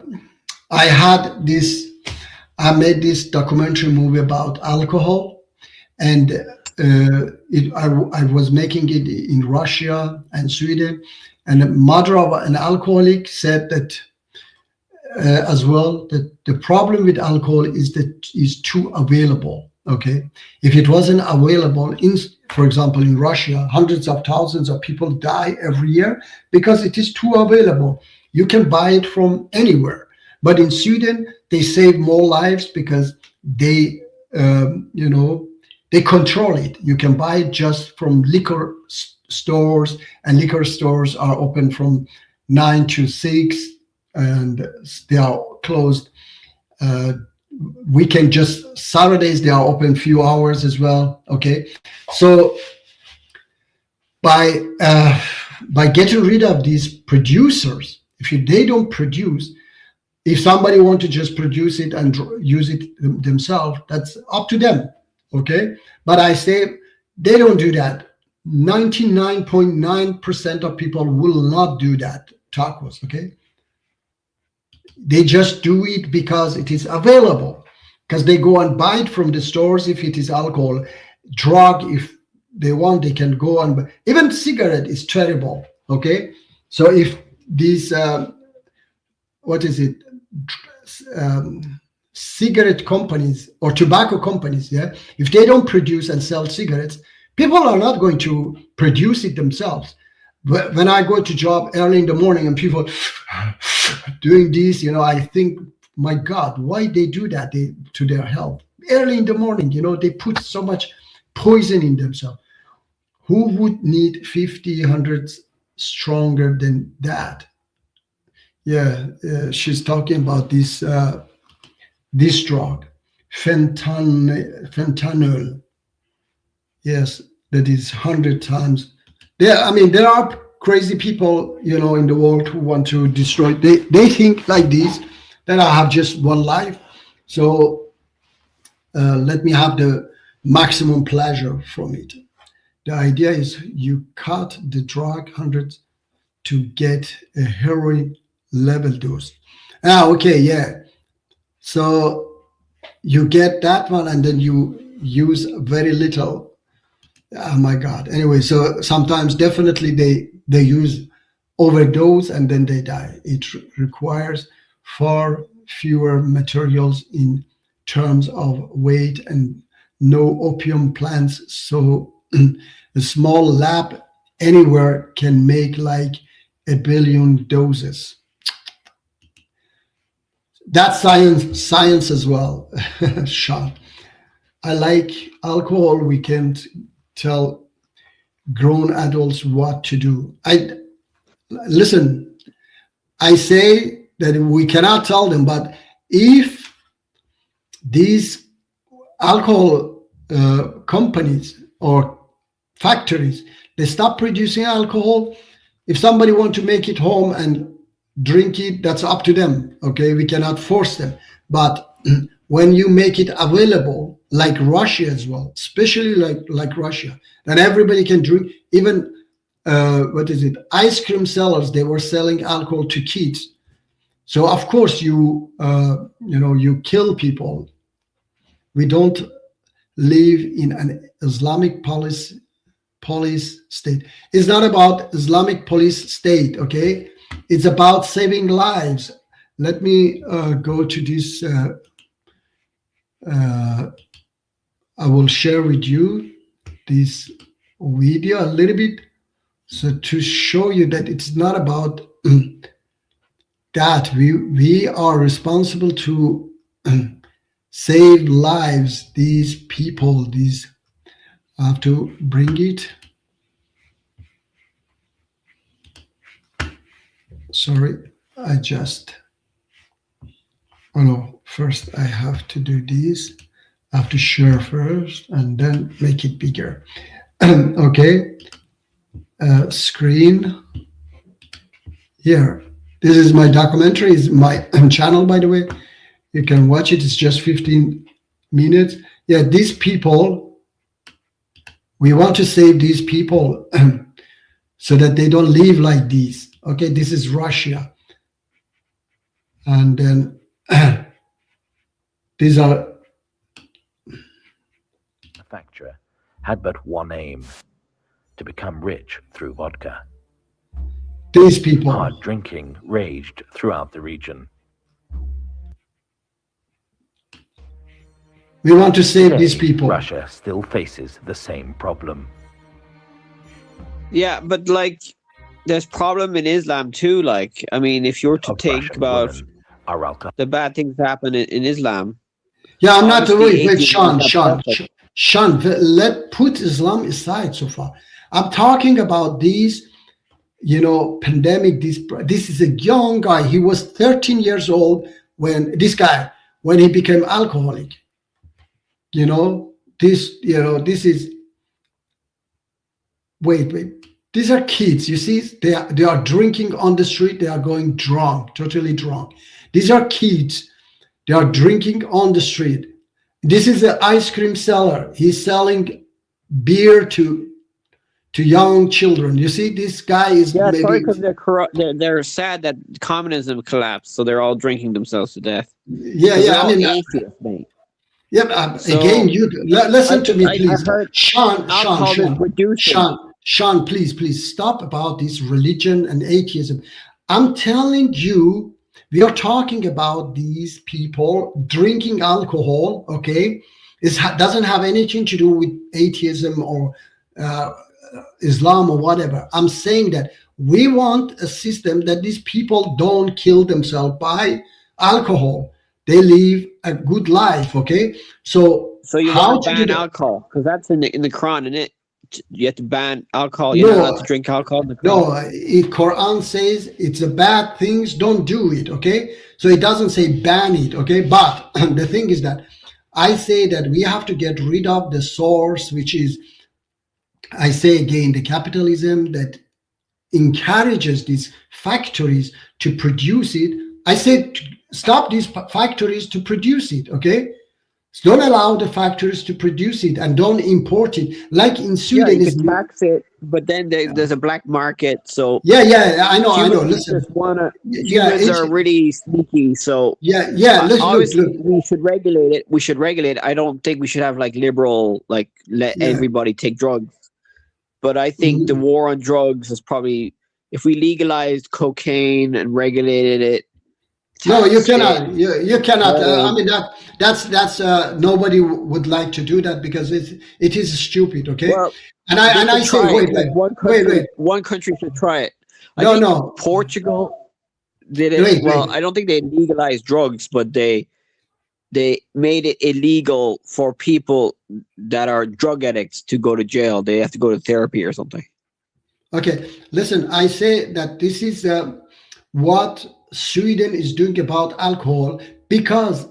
made this documentary movie about alcohol, and I was making it in Russia and Sweden, and the mother of an alcoholic said that as well, that the problem with alcohol is that it's too available. Okay, if it wasn't available, for example, in Russia, hundreds of thousands of people die every year because it is too available. You can buy it from anywhere. But in Sweden, they save more lives because they, they control it. You can buy it just from liquor stores, and liquor stores are open from 9 to 6, and they are closed. Saturdays, they are open few hours as well. Okay, so by getting rid of these producers, they don't produce. If somebody wants to just produce it and use it themselves, that's up to them, okay? But I say they don't do that. 99.9% of people will not do that, tacos, okay? They just do it because it is available. because they go and buy it from the stores if it is alcohol. Drug, if they want, they can go and buy. Even cigarette is terrible. Okay, so if these cigarette companies or tobacco companies, if they don't produce and sell cigarettes, people are not going to produce it themselves. But when I go to job early in the morning and people doing this, I think, my God, why they do that to their health early in the morning? They put so much poison in themselves. Who would need 50, 100 stronger than that? She's talking about this drug, fentanyl. Yes, that is 100 times. There are crazy people, in the world who want to destroy. They think like this, that I have just one life, so let me have the maximum pleasure from it. The idea is you cut the drug 100 to get a heroin level dose. So you get that one and then you use very little. Oh my God. Anyway, so sometimes definitely they use overdose and then they die. It requires far fewer materials in terms of weight and no opium plants. So a small lab anywhere can make like 1 billion doses. That's science as well, Sean. I like alcohol. We can't tell grown adults what to do. I say that we cannot tell them, but if these alcohol companies or factories, they stop producing alcohol, if somebody wants to make it home and drink it, that's up to them. Okay, we cannot force them. But when you make it available, like Russia as well, especially like Russia, then everybody can drink. Even ice cream sellers, they were selling alcohol to kids. So of course you kill people. We don't live in an Islamic police state. It's not about Islamic police state, okay? It's about saving lives. Let me go to this. I will share with you this video a little bit, so to show you that it's not about that. We are responsible to save lives. These people, I have to bring it. Sorry, first I have to do this. I have to share first and then make it bigger. Okay, screen here. This is my documentary. It's my channel, by the way. You can watch it. It's just 15 minutes. Yeah, these people, we want to save these people so that they don't live like this. Okay, this is Russia. And then these are... The manufacturer had but one aim: to become rich through vodka. These people. Hard drinking raged throughout the region. We want to save these people. Russia still faces the same problem. Yeah, but there's problem in Islam too. If you're to think about the bad things happen in Islam. Yeah, I'm not wait, Sean, put Islam aside so far. I'm talking about these, pandemic. This is a young guy. He was 13 years old when he became alcoholic. This is wait. These are kids. You see, they are drinking on the street. They are going drunk, totally drunk. These are kids. They are drinking on the street. This is an ice cream seller. He's selling beer to young children. You see, this guy is sorry, because they're sad that communism collapsed, so they're all drinking themselves to death. Yeah. Atheists, mate. Yeah, So again, you listen to me, I please. heard alcohol is reducing. Sean, please stop about this religion and atheism. I'm telling you, we are talking about these people drinking alcohol, okay? It doesn't have anything to do with atheism or uh, Islam or whatever. I'm saying that we want a system that these people don't kill themselves by alcohol. They live a good life, okay? So So you want how to to do ban that? alcohol because that's in the Quran, isn't it? You have to ban alcohol. You're not allowed No, to drink alcohol in the Quran. no. If Quran says it's a bad things, don't do it, okay? So it doesn't say ban it, okay? But the thing is that I say that we have to get rid of the source, which is, I say again, the capitalism that encourages these factories to produce it. I said stop these factories to produce it, okay? So don't allow the factories to produce it and don't import it. Like in Yeah, Sweden you is could tax it, but then there's a black market. So yeah, I know. humans Listen, just wanna. yeah, Humans are really sneaky. So yeah. Look. obviously we should regulate it. We should regulate. I don't think we should have like liberal, like let Yeah. everybody take drugs. But I think the Mhm. war on drugs is probably if we legalized cocaine and regulated it. No, you Taxed it, cannot. You cannot. I heroin. mean that's nobody would like to do that because it is stupid. Okay, Well, and they I could say try it. wait, Like wait. one country should try it. I No, think no, Portugal did it. wait, Well, wait. I don't think they legalized drugs, but they made it illegal for people that are drug addicts to go to jail. They have to go to therapy or something. Okay, listen. I say that this is what Sweden is doing about alcohol because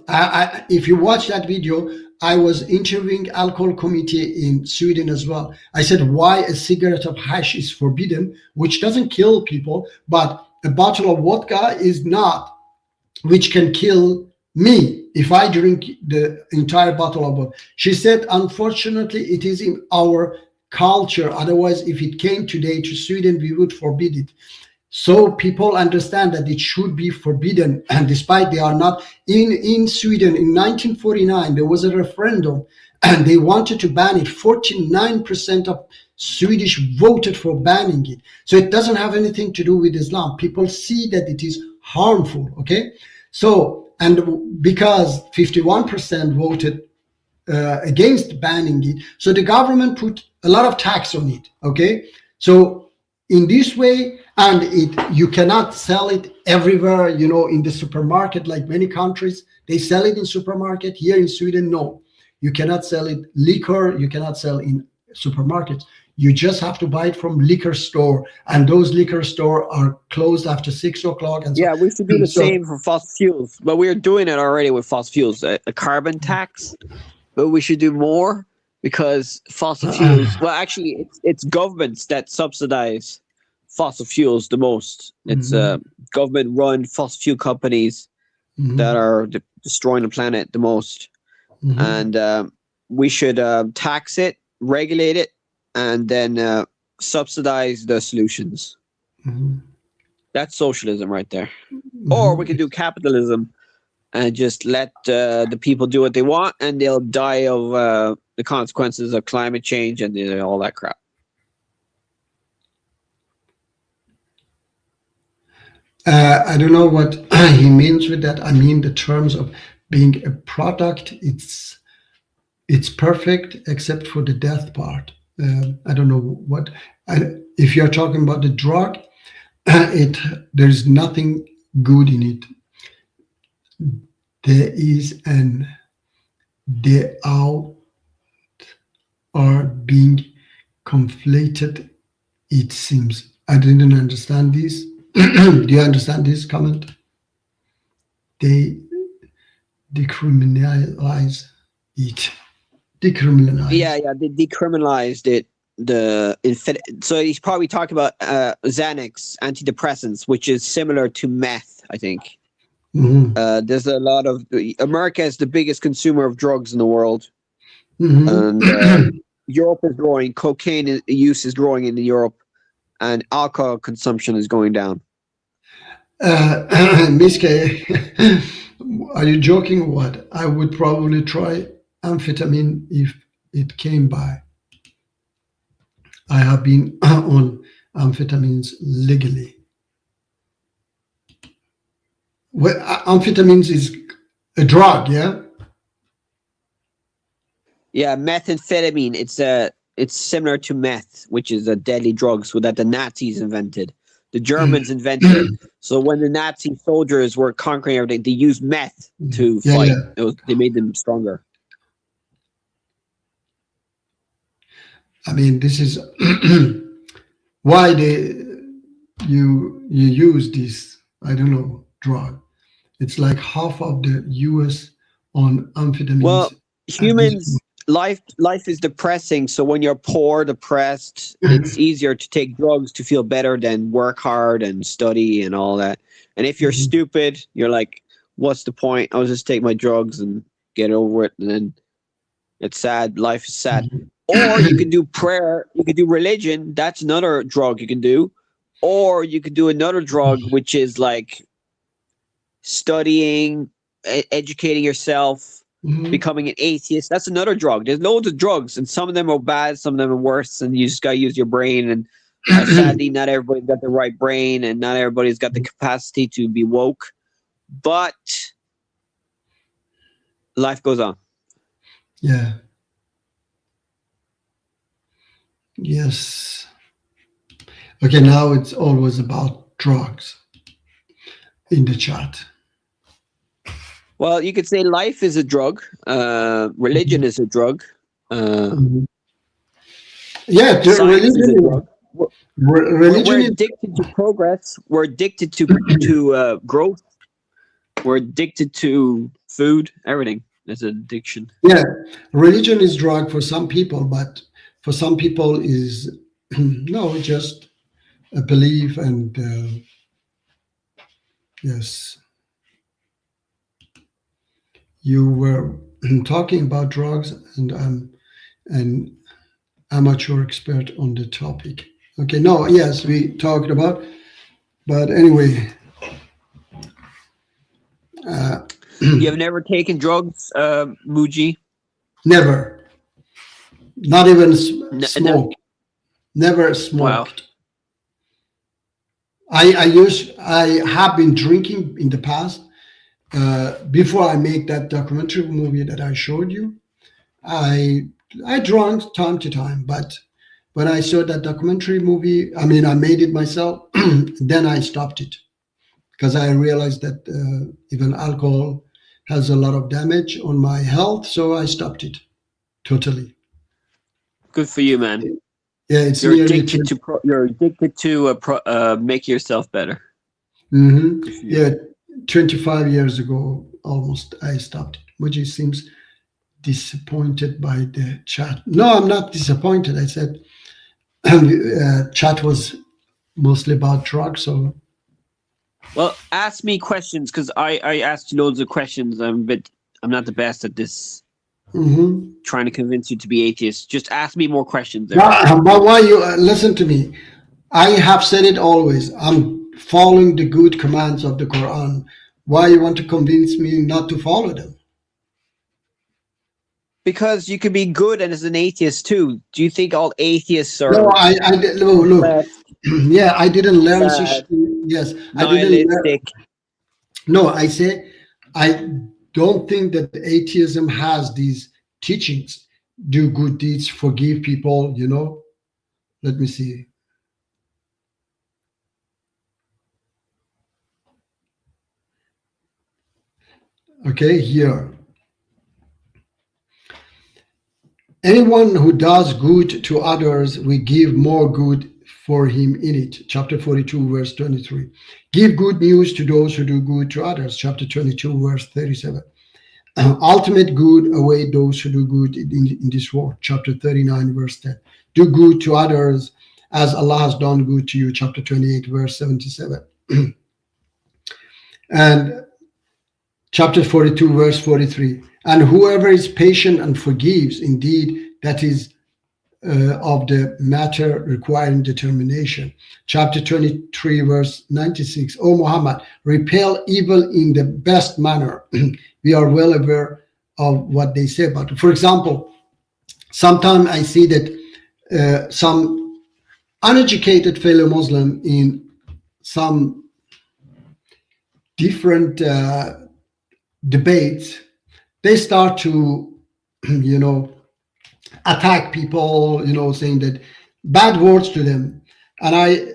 if you watch that video, I was interviewing alcohol committee in Sweden as well. I said why a cigarette of hash is forbidden, which doesn't kill people, but a bottle of vodka is not, which can kill me if I drink the entire bottle of vodka. She said, unfortunately, it is in our culture. Otherwise, if it came today to Sweden, we would forbid it. So people understand that it should be forbidden, and despite they are not in Sweden in 1949, there was a referendum, and they wanted to ban it. 49% of Swedish voted for banning it. So it doesn't have anything to do with Islam. People see that it is harmful. Okay, so and because 51% voted against banning it, so the government put a lot of tax on it. Okay, so in this way, and you cannot sell it everywhere, in the supermarket like many countries they sell it in supermarket. Here in Sweden, no, you cannot sell it. Liquor you cannot sell in supermarkets. You just have to buy it from liquor store, and those liquor store are closed after 6 o'clock. And so, Yeah, we should do the so same for fossil fuels, but we're doing it already with fossil fuels, a carbon tax. But we should do more because fossil fuels. Well, actually, it's governments that subsidize fossil fuels the most. It's government-run fossil fuel companies that are destroying the planet the most, and we should tax it, regulate it, and then subsidize the solutions. That's socialism right there. Or we could do capitalism and just let the people do what they want, and they'll die of the consequences of climate change and all that crap. I don't know what he means with that. I mean, the terms of being a product, it's perfect except for the death part. I don't know what. If you're talking about the drug, there's nothing good in it. There is they all are being conflated. It seems. I didn't understand this. Do you understand this comment? They decriminalize it. Decriminalize. Yeah, they decriminalized it. So he's probably talking about Xanax, antidepressants, which is similar to meth, I think. There's a lot of America is the biggest consumer of drugs in the world, and Europe is growing. Cocaine use is growing in Europe, and alcohol consumption is going down. Miske, are you joking or what? I would probably try amphetamine if it came by. I have been on amphetamines legally. Well, amphetamines is a drug, yeah? Yeah, methamphetamine. It's similar to meth, which is a deadly drug, so that the Nazis invented. The Germans invented it. So when the Nazi soldiers were conquering everything, they used meth to fight. They made them stronger. I mean, this is why you use this, I don't know, drug. It's like half of the US on amphetamines. Well, humans, life is depressing. So when you're poor, depressed, it's easier to take drugs to feel better than work hard and study and all that. And if you're stupid, you're like, what's the point? I'll just take my drugs and get over it. And then it's sad. Life is sad. Or you can do prayer. You can do religion. That's another drug you can do. Or you could do another drug, which is like studying, educating yourself, becoming an atheist. That's another drug. There's loads of drugs, and some of them are bad, some of them are worse, and you just got to use your brain. And sadly, not everybody's got the right brain, and not everybody's got the capacity to be woke. But life goes on. Yeah. Yes. Okay, now it's always about drugs in the chat. Well, you could say life is a drug. Religion is a drug. Yeah, religion is a drug. Religion we're addicted to progress. We're addicted to growth. We're addicted to food. Everything is an addiction. Yeah, religion is drug for some people, but for some people is no, just a belief. And yes, you were talking about drugs, and I'm an amateur expert on the topic. Okay, no, yes, we talked about, but anyway. You have never taken drugs, Muji? Never. Not even smoked. Never smoked. Wow. I have been drinking in the past. Before I make that documentary movie that I showed you, I drank time to time, but when I saw that documentary movie, I mean, I made it myself, then I stopped it because I realized that even alcohol has a lot of damage on my health, so I stopped it totally. Good for you, man. Yeah, it's you're addicted to make yourself better. Yeah, 25 years ago, almost, I stopped it. Muji seems disappointed by the chat. No, I'm not disappointed. I said chat was mostly about drugs. So, well, ask me questions because I asked you loads of questions. I'm not the best at this. Trying to convince you to be atheist. Just ask me more questions. But why you listen to me? I have said it always. I'm following the good commands of the Quran. Why you want to convince me not to follow them? Because you can be good and as an atheist too. Do you think all atheists are? No, look. Yeah, I didn't learn. Yes, I didn't learn. No, I say I don't think that atheism has these teachings. Do good deeds, forgive people. You know. Let me see. Okay, here. Anyone who does good to others, we give more good for him in it. Chapter 42, verse 23. Give good news to those who do good to others. Chapter 22, verse 37. Ultimate good await those who do good in this world. Chapter 39, verse 10. Do good to others as Allah has done good to you. Chapter 28, verse 77. And chapter 42, verse 43. And whoever is patient and forgives, indeed, that is of the matter requiring determination. Chapter 23, verse 96. O Muhammad, repel evil in the best manner. We are well aware of what they say about it. For example, sometimes I see that some uneducated fellow Muslim in some different debates, they start to, attack people, saying that bad words to them. And I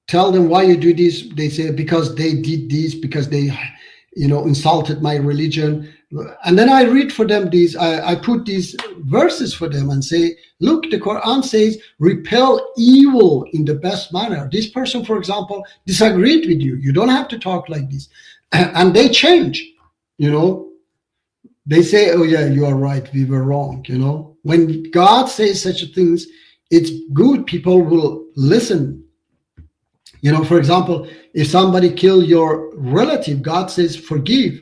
tell them, why you do this? They say, because they did this, because they, insulted my religion. And then I read for them these, I put these verses for them and say, look, the Quran says, repel evil in the best manner. This person, for example, disagreed with you. You don't have to talk like this. And they change, They say, oh yeah, you are right, we were wrong, When God says such things, it's good, people will listen. For example, if somebody killed your relative, God says, forgive.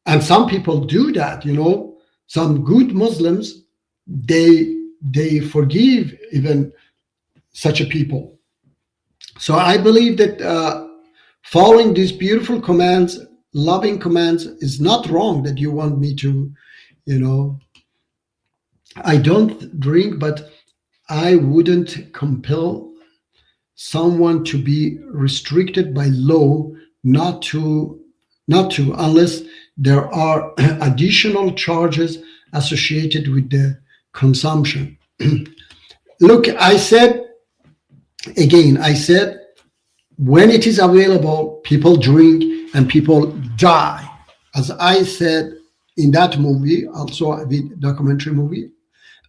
And some people do that, Some good Muslims, they forgive even such a people. So I believe that following these beautiful commands, loving commands, is not wrong. That you want me to, I don't drink, but I wouldn't compel someone to be restricted by law not to unless there are additional charges associated with the consumption. Look, I said when it is available, people drink and people die. As I said in that movie, also the documentary movie,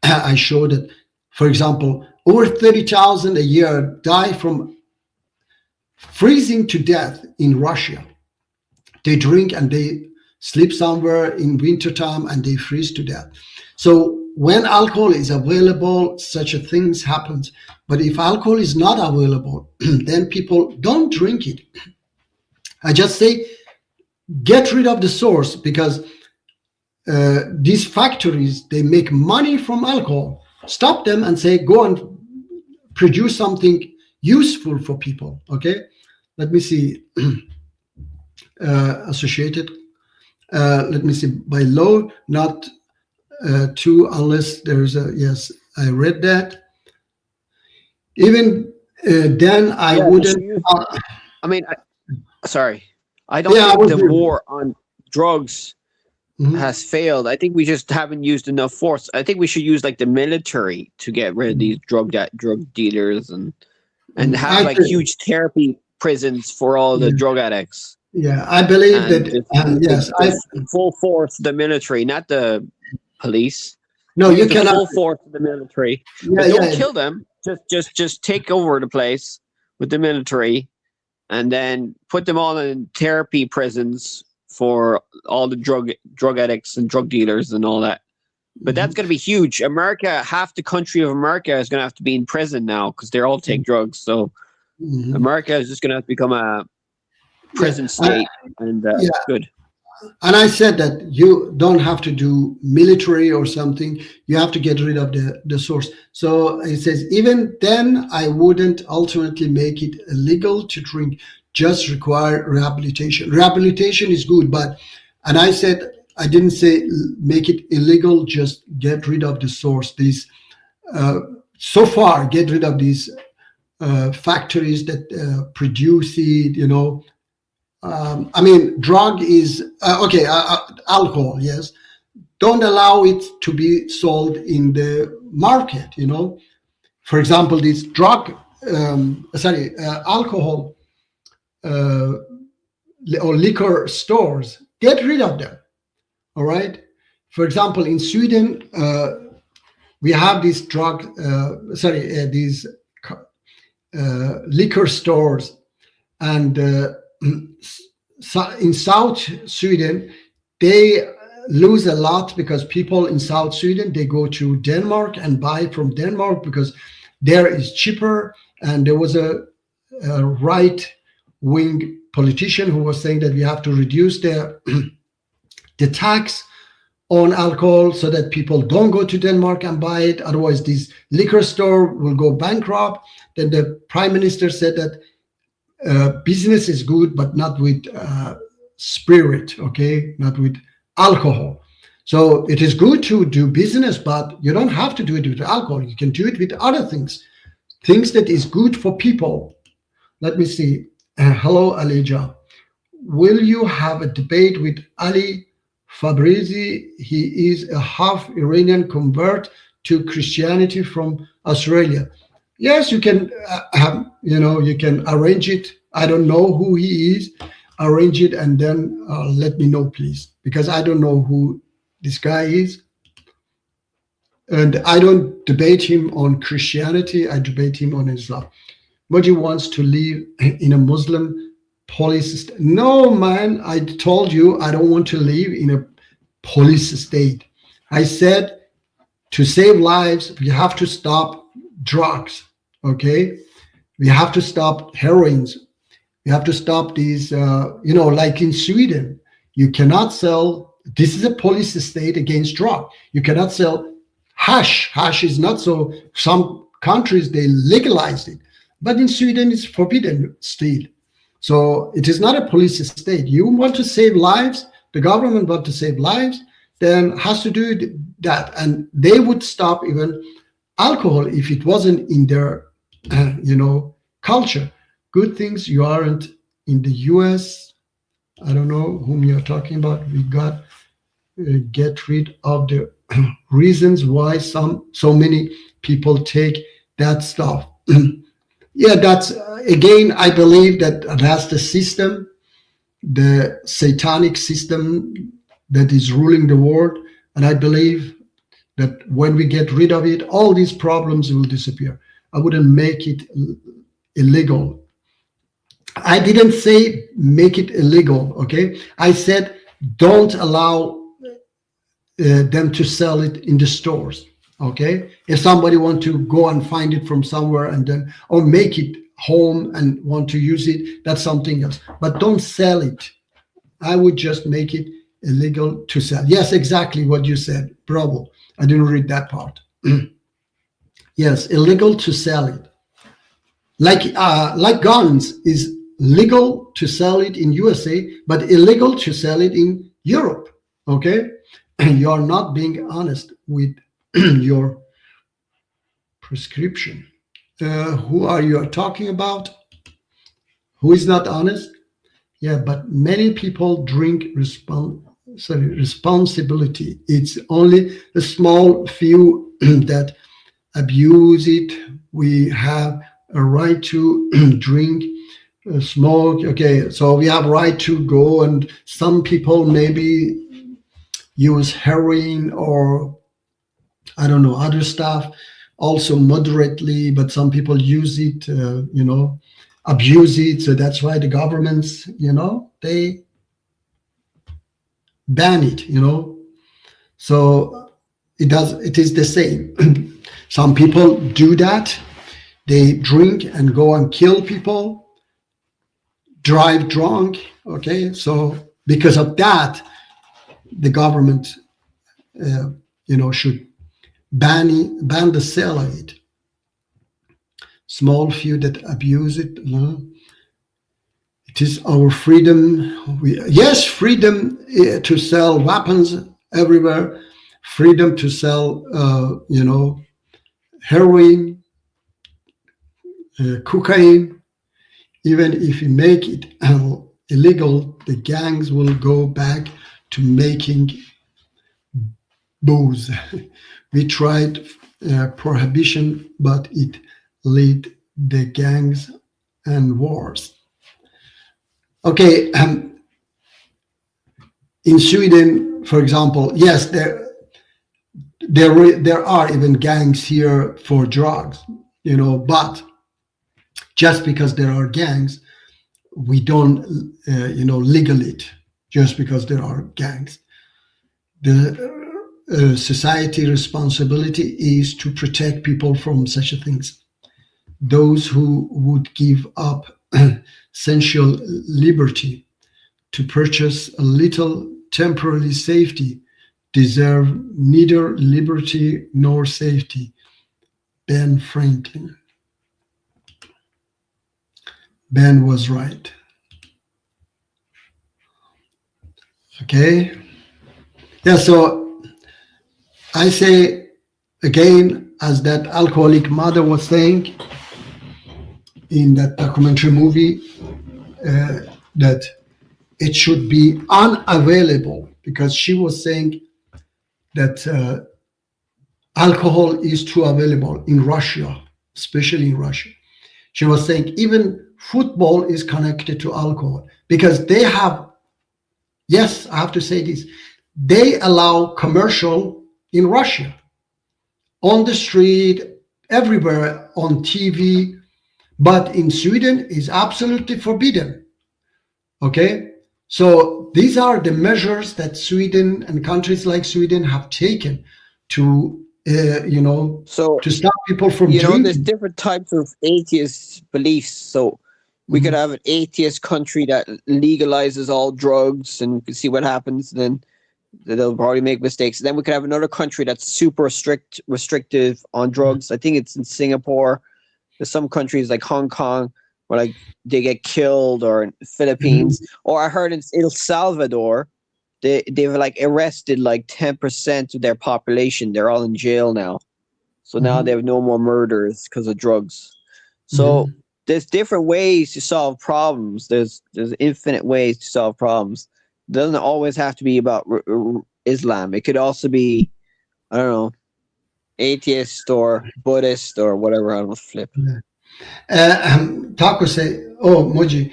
I showed that, for example, over 30,000 a year die from freezing to death in Russia. They drink and they sleep somewhere in wintertime and they freeze to death. So when alcohol is available, such a things happens. But if alcohol is not available, then people don't drink it. I just say, get rid of the source, because these factories, they make money from alcohol. Stop them and say, go and produce something useful for people. Okay, let me see. Associated. Let me see. By law, not to, unless there's a, yes, I read that. Even then, I wouldn't. Sorry, I don't think the war on drugs has failed. I think we just haven't used enough force. I think we should use like the military to get rid of these drug dealers and have like huge therapy prisons for all the drug addicts. Yeah, I believe full force the military, not the police. No, you cannot. Full force the military. Yeah, don't kill them. Just take over the place with the military, and then put them all in therapy prisons for all the drug addicts and drug dealers and all that. But that's going to be huge. America, half the country of America is going to have to be in prison now because they all take drugs. So America is just going to have to become a prison state, and good. And I said that you don't have to do military or something. You have to get rid of the source. So it says, even then, I wouldn't ultimately make it illegal to drink, just require rehabilitation. Rehabilitation is good, and I said, I didn't say make it illegal, just get rid of the source. These, so far, get rid of these factories that produce it, drug is alcohol. Yes, don't allow it to be sold in the market. For example, these alcohol or liquor stores. Get rid of them. All right. For example, in Sweden, we have these these liquor stores, and in South Sweden, they lose a lot because people in South Sweden, they go to Denmark and buy from Denmark because there is cheaper. And there was a right-wing politician who was saying that we have to reduce the tax on alcohol so that people don't go to Denmark and buy it. Otherwise, this liquor store will go bankrupt. Then the prime minister said that business is good, but not with spirit, okay? Not with alcohol. So it is good to do business, but you don't have to do it with alcohol. You can do it with other things that is good for people. Let me see. Hello, Alija. Will you have a debate with Ali Fabrizi? He is a half Iranian convert to Christianity from Australia. Yes, you can you can arrange it. I don't know who he is. Arrange it and then let me know, please, because I don't know who this guy is. And I don't debate him on Christianity. I debate him on Islam. Moji wants to live in a Muslim police state. No, man, I told you I don't want to live in a police state. I said to save lives, we have to stop drugs, okay? We have to stop heroines. We have to stop these, like in Sweden, you cannot sell, this is a police state against drug. You cannot sell hash. Hash is not so, some countries, they legalized it. But in Sweden, it's forbidden still. So it is not a police state. You want to save lives, the government want to save lives, then has to do that. And they would stop even alcohol if it wasn't in their, culture. Good things you aren't in the US. I don't know whom you're talking about. We got get rid of the reasons why so many people take that stuff. Yeah, that's again, I believe that's the system, the satanic system that is ruling the world. And I believe that when we get rid of it, all these problems will disappear. I wouldn't make it illegal. I didn't say make it illegal, okay? I said don't allow them to sell it in the stores, okay? If somebody want to go and find it from somewhere and then, or make it home and want to use it, that's something else. But don't sell it. I would just make it illegal to sell. Yes, exactly what you said. Bravo. I didn't read that part. Yes, illegal to sell it. Like guns is legal to sell it in USA, but illegal to sell it in Europe. Okay, you are not being honest with your prescription. Who are you talking about? Who is not honest? Yeah, but many people drink responsibility. It's only a small few that abuse it. We have a right to drink, smoke. Okay, so we have right to go, and some people maybe use heroin or I don't know, other stuff, also moderately, but some people use it, abuse it. So that's why the governments, they ban it, So it is the same. Some people do that. They drink and go and kill people, drive drunk. Okay, so because of that, the government, should ban the sale of it. Small few that abuse it. It is our freedom. Yes, freedom to sell weapons everywhere. Freedom to sell, heroin. Cocaine, even if you make it illegal, the gangs will go back to making booze. We tried prohibition, but it led the gangs and wars. Okay, in Sweden, for example, yes, there are even gangs here for drugs, but just because there are gangs, we don't, legal it just because there are gangs. The society responsibility is to protect people from such things. Those who would give up essential liberty to purchase a little temporary safety deserve neither liberty nor safety. Ben Franklin. Ben was right. Okay. Yeah, so I say again, as that alcoholic mother was saying in that documentary movie, that it should be unavailable, because she was saying that alcohol is too available in Russia, especially in Russia. She was saying even football is connected to alcohol, because they have, yes, I have to say this, they allow commercial in Russia, on the street, everywhere, on TV, but in Sweden is absolutely forbidden. Okay, so these are the measures that Sweden and countries like Sweden have taken to, So to stop people from there's drinking. different types of atheist beliefs. So we could have an atheist country that legalizes all drugs, and we can see what happens. Then they'll probably make mistakes. Then we could have another country that's super restrictive on drugs. I think it's in Singapore. There's some countries like Hong Kong where like they get killed, or in Philippines, or I heard in El Salvador, they've like arrested like 10% of their population. They're all in jail now. So now they have no more murders because of drugs. So there's different ways to solve problems. There's infinite ways to solve problems. It doesn't always have to be about Islam. It could also be, I don't know, atheist or Buddhist or whatever. I don't flip. Taco say, "Oh, Moji,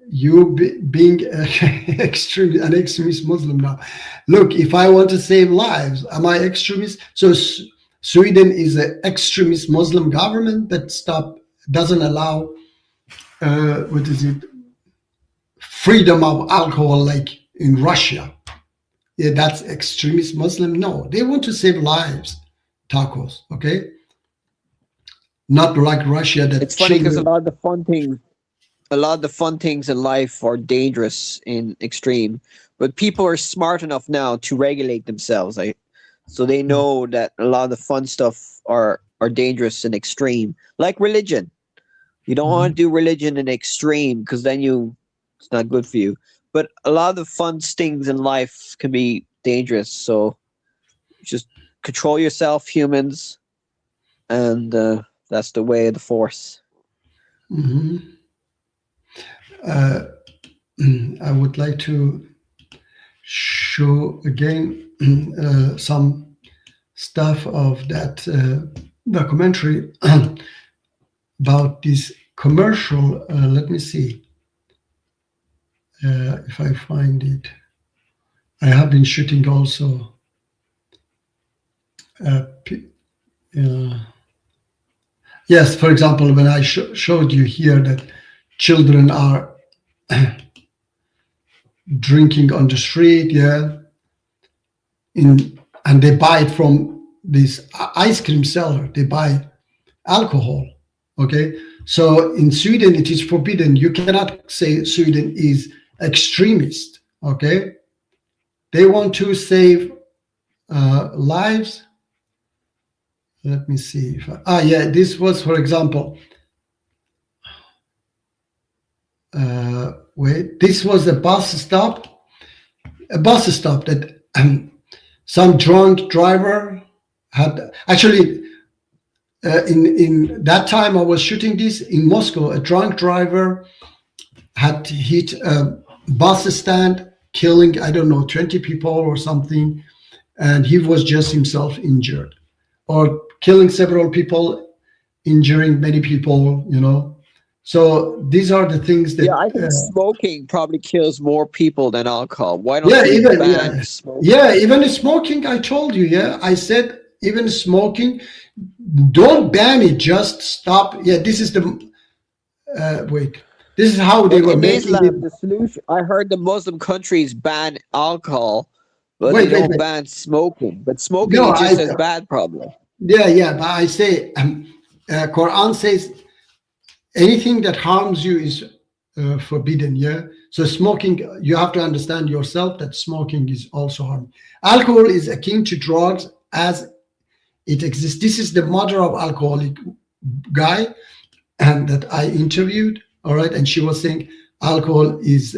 you being an extremist Muslim now. Look, if I want to save lives, am I extremist?" So Sweden is an extremist Muslim government that doesn't allow freedom of alcohol like in Russia. Yeah, that's extremist Muslim. No, they want to save lives. Tacos, okay? Not like Russia. That it's funny because a lot of the fun things in life are dangerous in extreme, but people are smart enough now to regulate themselves. So they know that a lot of the fun stuff are dangerous in extreme, like religion. You don't want to do religion in extreme, because then it's not good for you. But a lot of the fun things in life can be dangerous. So just control yourself, humans, and that's the way of the force. I would like to show again some stuff of that documentary about this commercial. Let me see if I find it. I have been shooting also. Yes, for example, when I showed you here that children are drinking on the street, and they buy it from this ice cream seller. They buy alcohol. Okay, so in Sweden it is forbidden. You cannot say Sweden is extremist. Okay, they want to save lives. Let me see if this was, for example, this was a bus stop that some drunk driver had actually. In that time I was shooting this in Moscow, a drunk driver had hit a bus stand, killing, I don't know, 20 people or something, and he was just himself injured, or killing several people, injuring many people, So these are the things that... Yeah, I think smoking probably kills more people than alcohol. Why don't you ban smoking? Yeah, even smoking, I told you, I said even smoking, don't ban it, just stop. Yeah, this is the this is how they were making Islam, it. The solution. I heard the Muslim countries ban alcohol, but they don't ban smoking. But smoking is just as bad, probably. Yeah, but I say Quran says anything that harms you is forbidden. So smoking, you have to understand yourself that smoking is also harming. Alcohol is akin to drugs as it exists. This is the mother of alcoholic guy and that I interviewed. All right, and she was saying alcohol is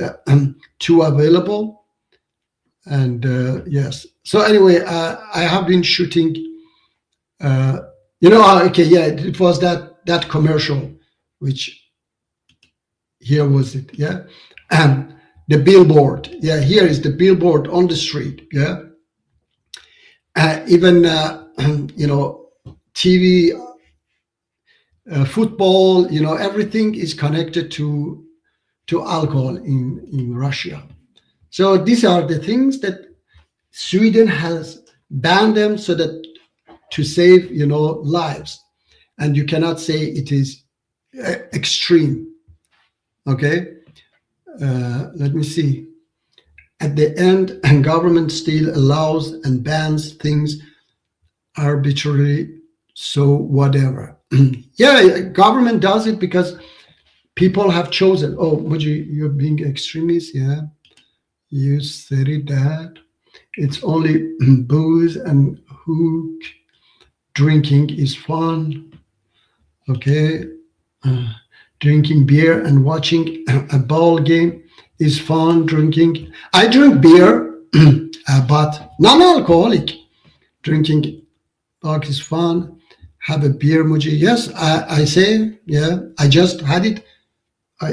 too available. And yes. So anyway, I have been shooting. Okay, yeah, it was that commercial, which here was it, yeah, and the billboard, yeah, here is the billboard on the street, yeah, even TV, football, everything is connected to alcohol in Russia. So these are the things that Sweden has banned them so that to save lives, and you cannot say it is extreme. Okay, let me see. At the end, government still allows and bans things arbitrarily. So whatever. Yeah, government does it because people have chosen. Oh, Muji, you're being extremist. Yeah, you said it that it's only booze and hook. Drinking is fun. Okay. Drinking beer and watching a ball game is fun. Drinking. I drink beer, but non-alcoholic. Drinking is fun. Have a beer, Muji. Yes, I say, yeah. I just had it.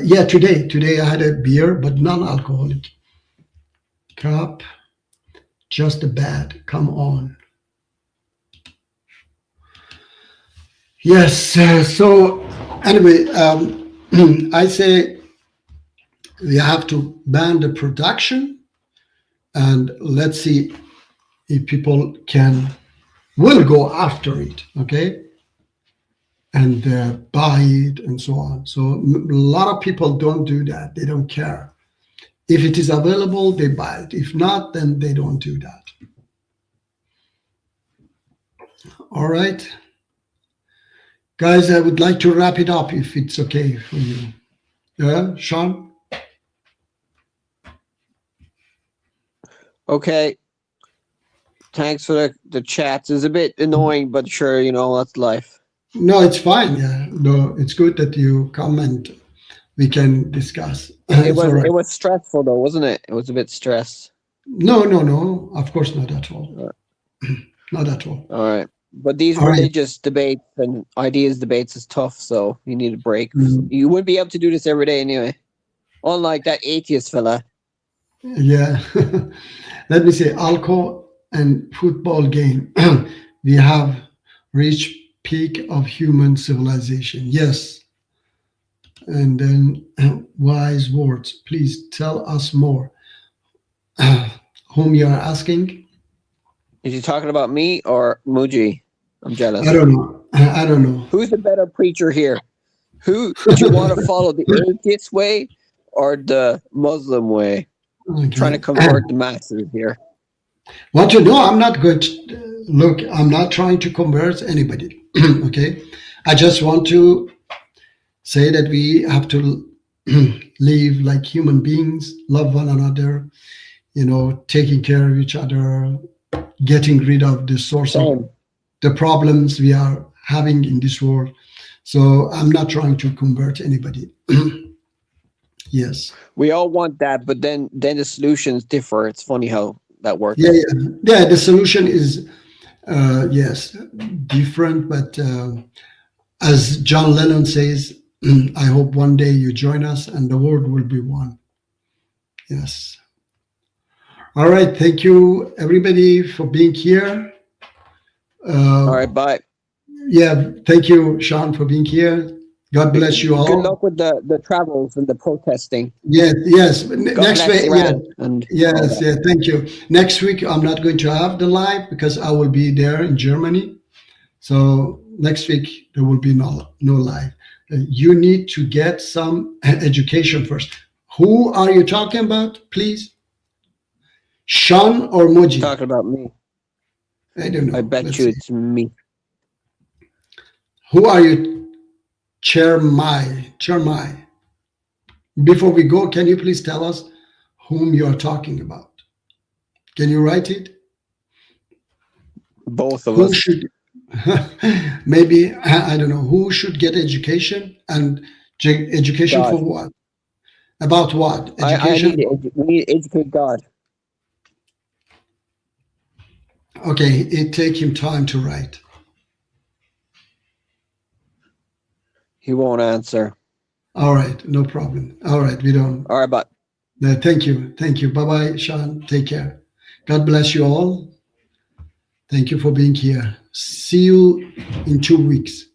Yeah, today I had a beer, but non-alcoholic. Cup, just a bad. Come on. Yes. So anyway, I say we have to ban the production, and let's see if people will go after it. Okay. And buy it and so on. So a lot of people don't do that. They don't care. If it is available, they buy it. If not, then they don't do that. All right. Guys, I would like to wrap it up if it's okay for you. Yeah, Sean? Okay. Thanks for the chats. It's a bit annoying, but sure, that's life. No, it's fine. Yeah, no, it's good that you come and we can discuss. It was stressful though, wasn't it? It was a bit stressed. No. Of course not at all. Not at all. All right. But these religious debates and ideas debates is tough, so you need a break. Mm. You wouldn't be able to do this every day anyway. Unlike that atheist fella. Yeah. Let me say, alcohol and football game. We have reached peak of human civilization. Yes. And then wise words. Please tell us more. Whom you are asking? Is he talking about me or Muji? I'm jealous. I don't know. Who's the better preacher here? Who do you want to follow, the atheist way or the Muslim way? Okay. Trying to convert the masses here. Want to know? I'm not going to look. I'm not trying to convert anybody. Okay, I just want to say that we have to live like human beings, love one another. Taking care of each other, getting rid of the source of the problems we are having in this world. So I'm not trying to convert anybody. Yes. We all want that, but then the solutions differ. It's funny how that works. Yeah. The solution is, yes, different. But as John Lennon says, I hope one day you join us and the world will be one. Yes. All right. Thank you, everybody, for being here. All right. Bye. Yeah. Thank you, Sean, for being here. God bless you all. Good luck with the travels and the protesting. Yes. Next week. Yes. Yeah. Thank you. Next week, I'm not going to have the live because I will be there in Germany. So next week, there will be no live. You need to get some education first. Who are you talking about, please? Sean or Muji? Talking about me. I don't know. I bet you it's me. Who are you? Chermai. Before we go, can you please tell us whom you are talking about? Can you write it? Both of who us. Should, maybe, I don't know, who should education and education God. For what? About what? Education? We need to educate God. Okay, it take him time to write. He won't answer. All right, no problem. All right, we don't. All right, but Thank you. Bye bye, Sean. Take care. God bless you all. Thank you for being here. See you in 2 weeks.